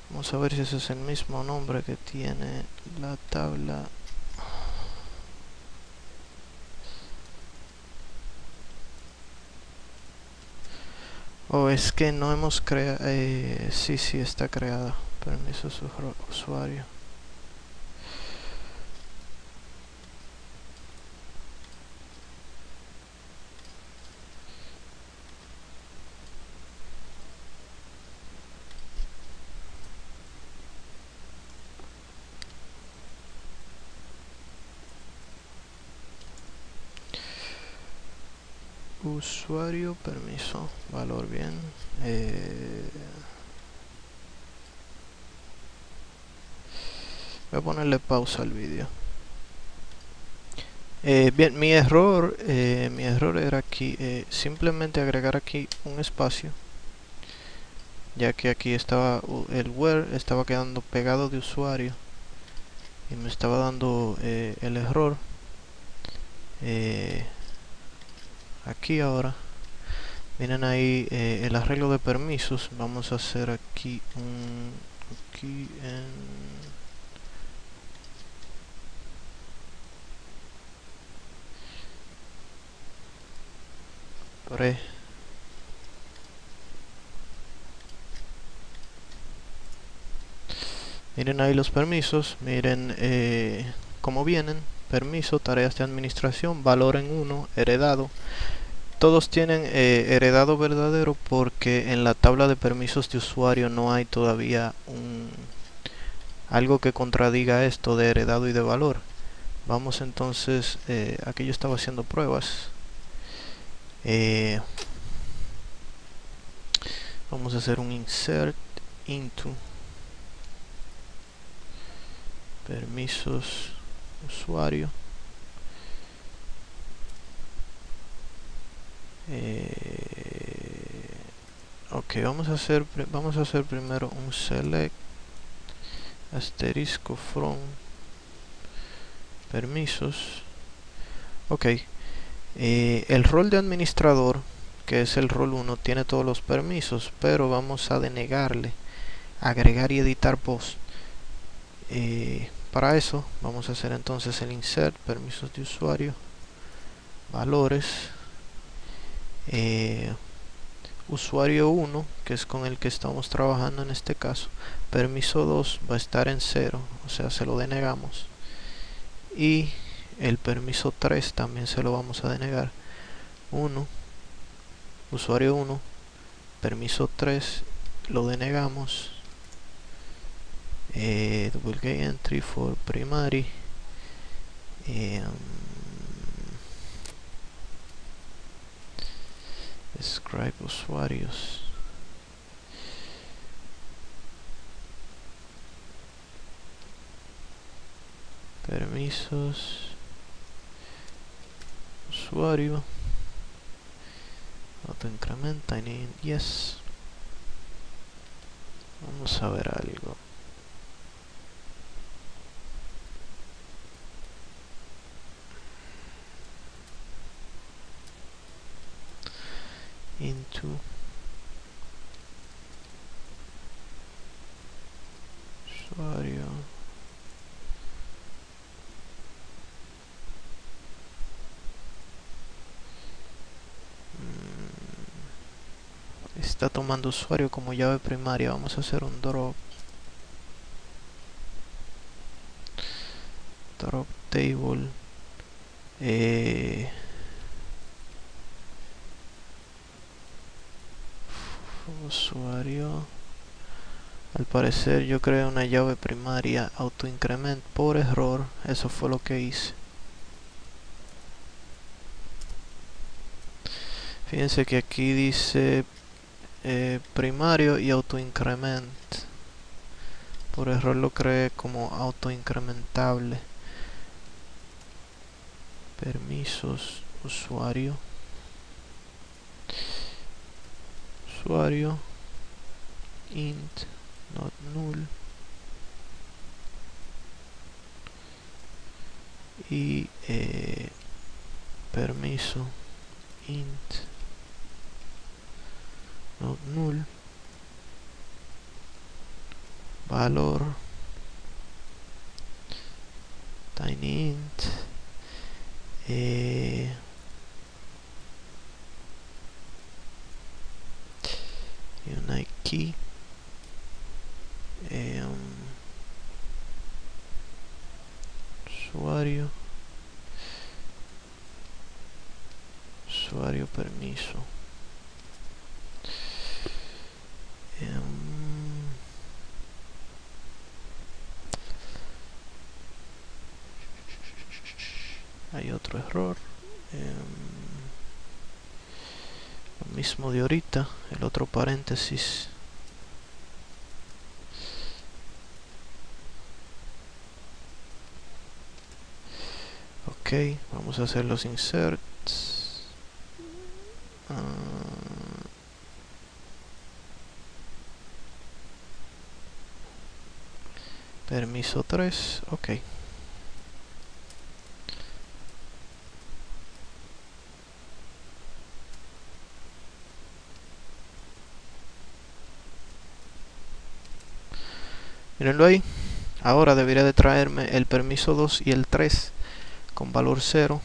Vamos a ver si ese es el mismo nombre que tiene la tabla. O es que no hemos creado. Sí, está creada. Permisos usuario. Usuario, permiso, valor, bien. Voy a ponerle pausa al vídeo. Bien, mi error era aquí, simplemente agregar aquí un espacio, ya que aquí estaba el where estaba quedando pegado de usuario y me estaba dando el error. Aquí ahora miren ahí el arreglo de permisos. Vamos a hacer aquí aquí en pre. Miren ahí los permisos, miren cómo vienen: permiso, tareas de administración, valor en 1, heredado. Todos tienen heredado verdadero porque en la tabla de permisos de usuario no hay todavía algo que contradiga esto de heredado y de valor. Vamos entonces, aquí yo estaba haciendo pruebas. Vamos a hacer un insert into permisos usuario. Ok, vamos a hacer primero un select asterisco from permisos. Ok, el rol de administrador, que es el rol 1, tiene todos los permisos, pero vamos a denegarle agregar y editar post. Para eso vamos a hacer entonces el insert permisos de usuario, valores, usuario 1, que es con el que estamos trabajando en este caso, permiso 2 va a estar en 0, o sea, se lo denegamos, y el permiso 3 también se lo vamos a denegar. 1, usuario 1, permiso 3 lo denegamos. Duplicate entry for primary, describe usuarios, permisos, usuario, auto incrementa en yes. Vamos a ver algo. Into usuario, está tomando usuario como llave primaria. Vamos a hacer un drop table, usuario. Al parecer yo creé una llave primaria auto increment por error. Eso fue lo que hice. Fíjense que aquí dice primario y auto increment. Por error lo creé como auto incrementable. Permisos, usuario, int, not null, y permiso, int, not null, valor, tinyInt, unite key, usuario permiso, hay otro error, lo mismo de ahorita, el otro paréntesis. Ok, vamos a hacer los inserts. Permiso 3, ok. Mírenlo ahí. Ahora debería de traerme el permiso 2 y el 3 con valor 0.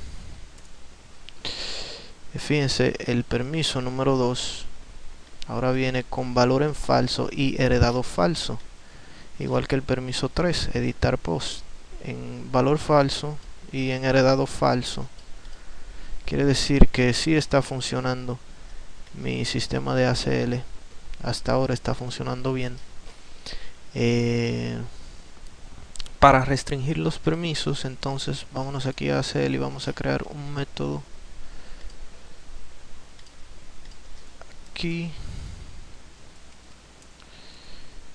Fíjense, el permiso número 2 ahora viene con valor en falso y heredado falso. Igual que el permiso 3, editar post, en valor falso y en heredado falso. Quiere decir que sí está funcionando mi sistema de ACL. Hasta ahora está funcionando bien. Para restringir los permisos, entonces vámonos aquí a ACL y vamos a crear un método aquí,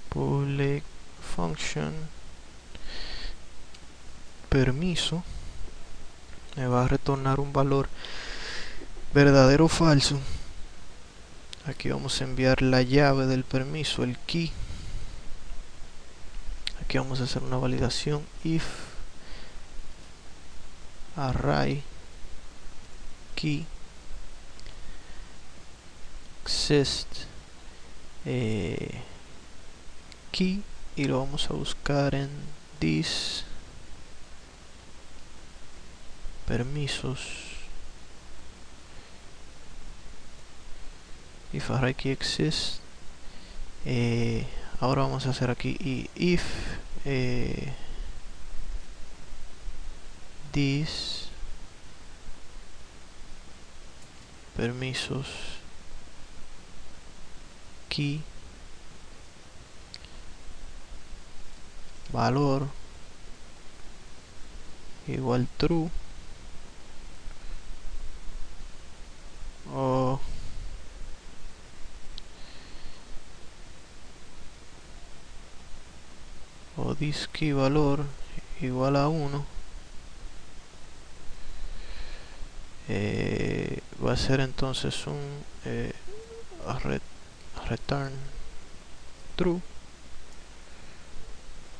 public function permiso, me va a retornar un valor verdadero o falso. Aquí vamos a enviar la llave del permiso, el key. Aquí vamos a hacer una validación if array key exist key, y lo vamos a buscar en this permisos, if array key exists. Ahora vamos a hacer aquí y if this permisos key valor igual true, o this key valor igual a 1, va a ser entonces un return true,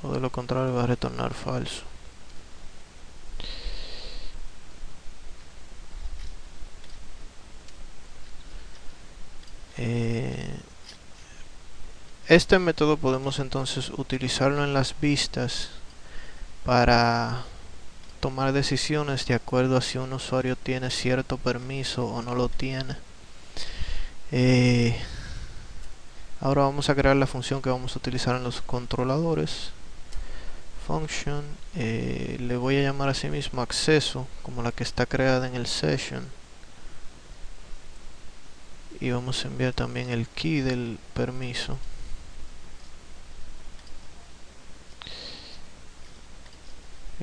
o de lo contrario va a retornar falso. Este método podemos entonces utilizarlo en las vistas para tomar decisiones de acuerdo a si un usuario tiene cierto permiso o no lo tiene. Ahora vamos a crear la función que vamos a utilizar en los controladores. Function, le voy a llamar a sí mismo acceso, como la que está creada en el session, y vamos a enviar también el key del permiso.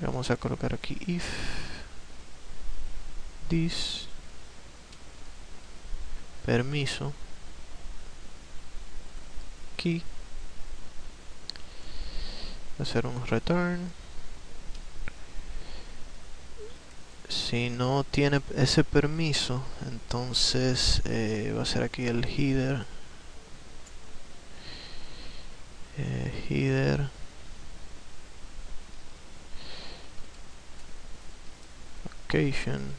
Y vamos a colocar aquí if this permiso key, va a ser un return. Si no tiene ese permiso, entonces va a ser aquí el header header location,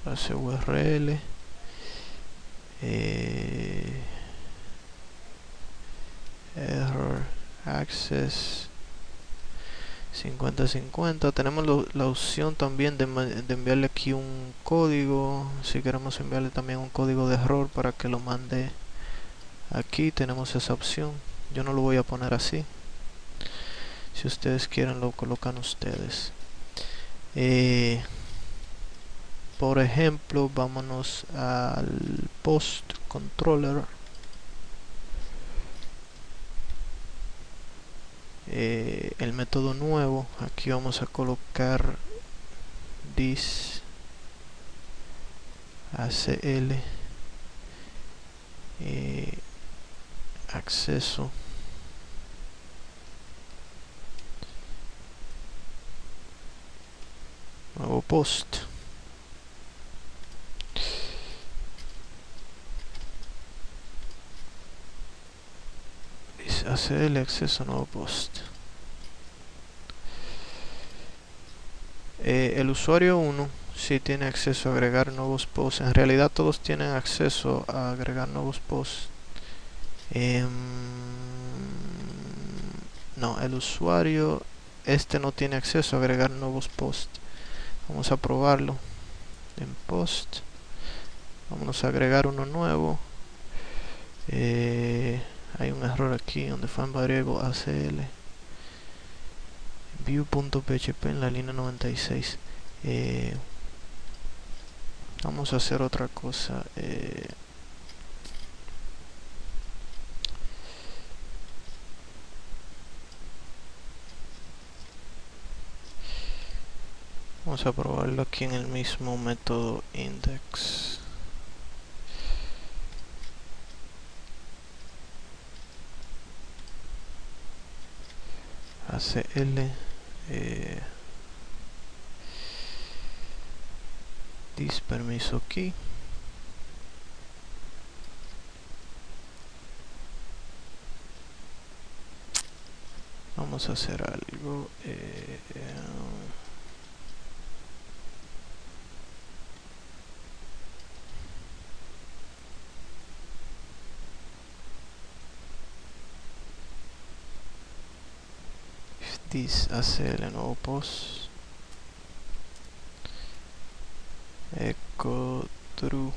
base URL, error access 5050. Tenemos la opción también de enviarle aquí un código, si queremos enviarle también un código de error para que lo mande aquí. Tenemos esa opción, yo no lo voy a poner así, si ustedes quieren lo colocan ustedes. Por ejemplo, vámonos al post controller. El método nuevo, aquí vamos a colocar this acl acceso nuevo post. This acl acceso nuevo post. El usuario 1 sí tiene acceso a agregar nuevos posts. En realidad todos tienen acceso a agregar nuevos posts. No, el usuario este no tiene acceso a agregar nuevos posts. Vamos a probarlo en post. Vamos a agregar uno nuevo. Hay un error aquí donde fue en variable acl view.php en la línea 96. Vamos a hacer otra cosa. Vamos a probarlo aquí en el mismo método index. acl this permiso key. vamos a hacer algo. If this ACL nuevo post echo true.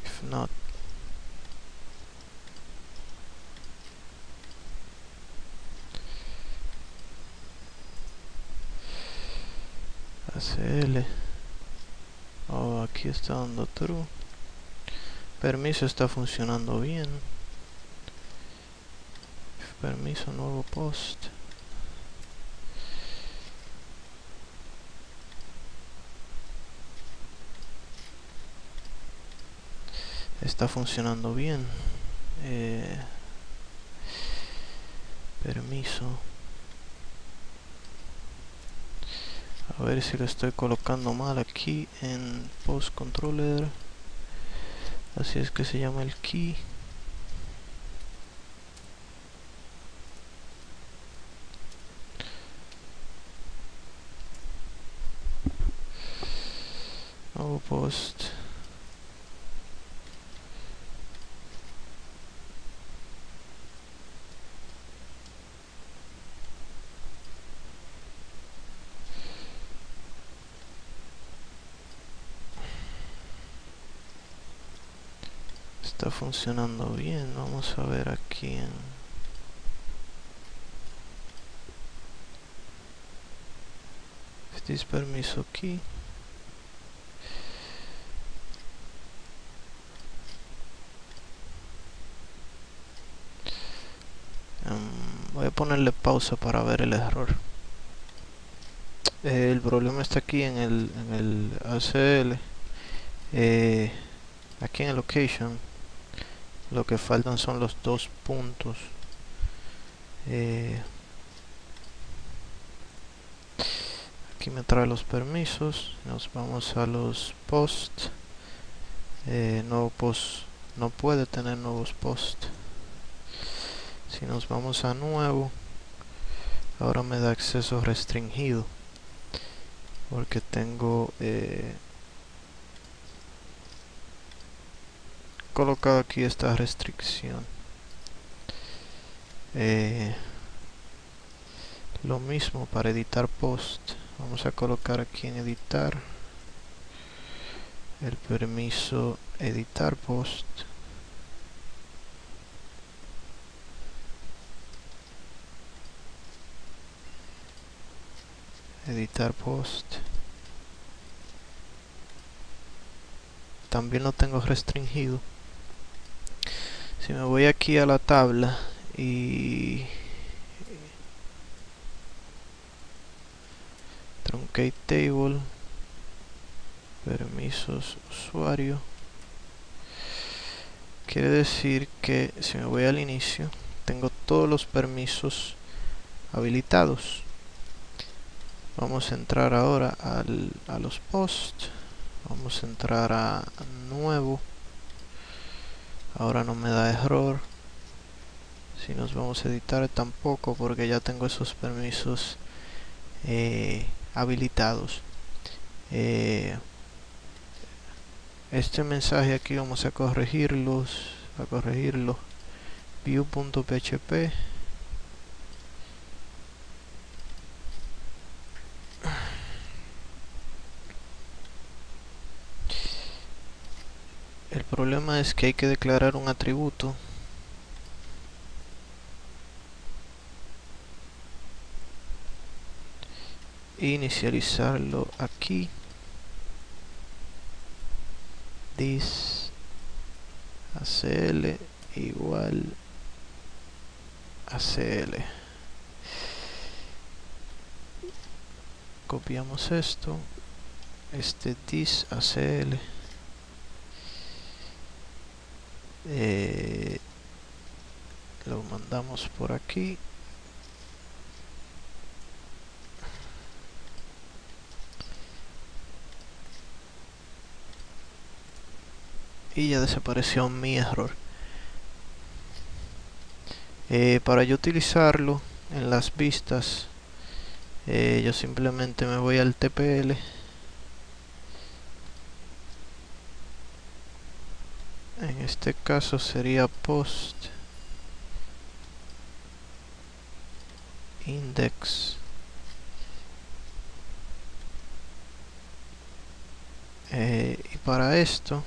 If not, ACL. Oh, aquí está dando true. Permiso está funcionando bien. Permiso nuevo post. Está funcionando bien. Permiso. A ver si lo estoy colocando mal aquí en post controller. Así es que se llama el key. Nuevo post. Está funcionando bien. Vamos a ver aquí en this permiso key. Voy a ponerle pausa para ver el error. El problema está aquí en el ACL. Aquí en el location lo que faltan son los 2 puntos. Aquí me trae los permisos. Nos vamos a los posts. Nuevo post no puede tener nuevos posts. Si nos vamos a nuevo, ahora me da acceso restringido porque tengo colocado aquí esta restricción. Lo mismo para editar post. Vamos a colocar aquí en editar el permiso editar post. Editar post. También lo tengo restringido. Si me voy aquí a la tabla y truncate table, permisos usuario, quiere decir que si me voy al inicio tengo todos los permisos habilitados. Vamos a entrar ahora a los posts. Vamos a entrar a nuevo. Ahora no me da error. Si nos vamos a editar tampoco, porque ya tengo esos permisos habilitados. Este mensaje aquí vamos a corregirlo. View.php. El problema es que hay que declarar un atributo e inicializarlo aquí. This ACL igual ACL. Copiamos esto, this ACL, lo mandamos por aquí. y ya desapareció mi error. Para yo utilizarlo en las vistas, yo simplemente me voy al TPL, en este caso sería post index, y para esto,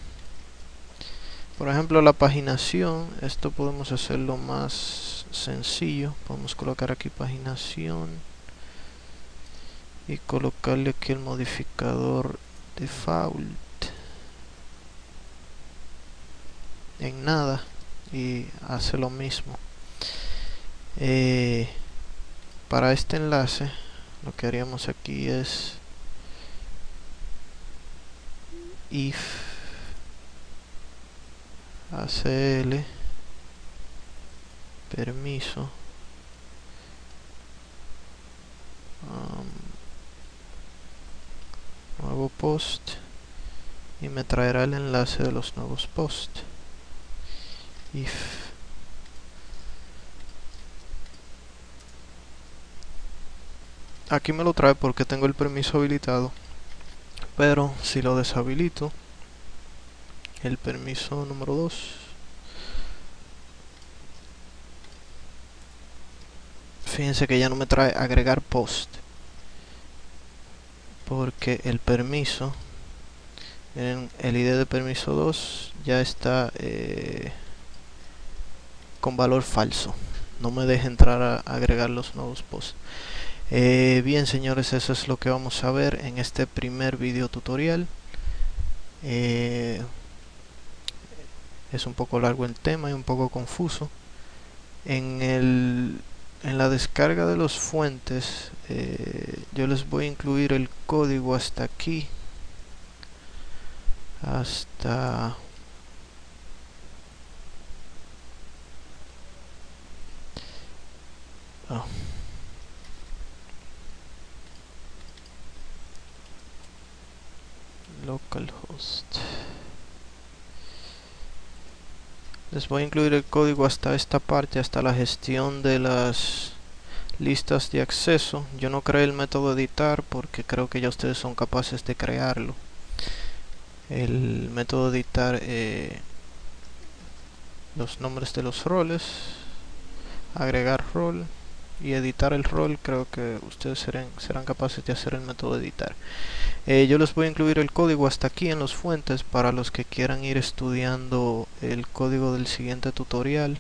por ejemplo, la paginación, esto podemos hacerlo más sencillo. Podemos colocar aquí paginación y colocarle aquí el modificador default en nada y hace lo mismo. Para este enlace lo que haríamos aquí es if acl permiso nuevo post y me traerá el enlace de los nuevos posts. If aquí me lo trae porque tengo el permiso habilitado, pero si lo deshabilito, el permiso número 2, fíjense que ya no me trae agregar post, porque el permiso, miren, el ID de permiso 2 ya está con valor falso. No me deja entrar a agregar los nuevos posts. Bien, señores, eso es lo que vamos a ver en este primer video tutorial. Es un poco largo el tema y un poco confuso. En la descarga de los fuentes, yo les voy a incluir el código hasta aquí, hasta localhost. Les voy a incluir el código hasta esta parte, hasta la gestión de las listas de acceso. Yo no creé el método editar porque creo que ya ustedes son capaces de crearlo. El método editar los nombres de los roles, agregar rol y editar el rol, creo que ustedes serán capaces de hacer el método editar. Yo les voy a incluir el código hasta aquí en los fuentes para los que quieran ir estudiando el código del siguiente tutorial.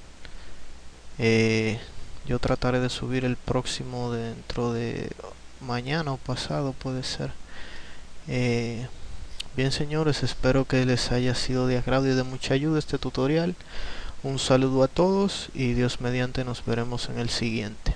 Yo trataré de subir el próximo dentro de mañana o pasado, puede ser. Bien, señores, espero que les haya sido de agrado y de mucha ayuda este tutorial. Un saludo a todos y Dios mediante nos veremos en el siguiente.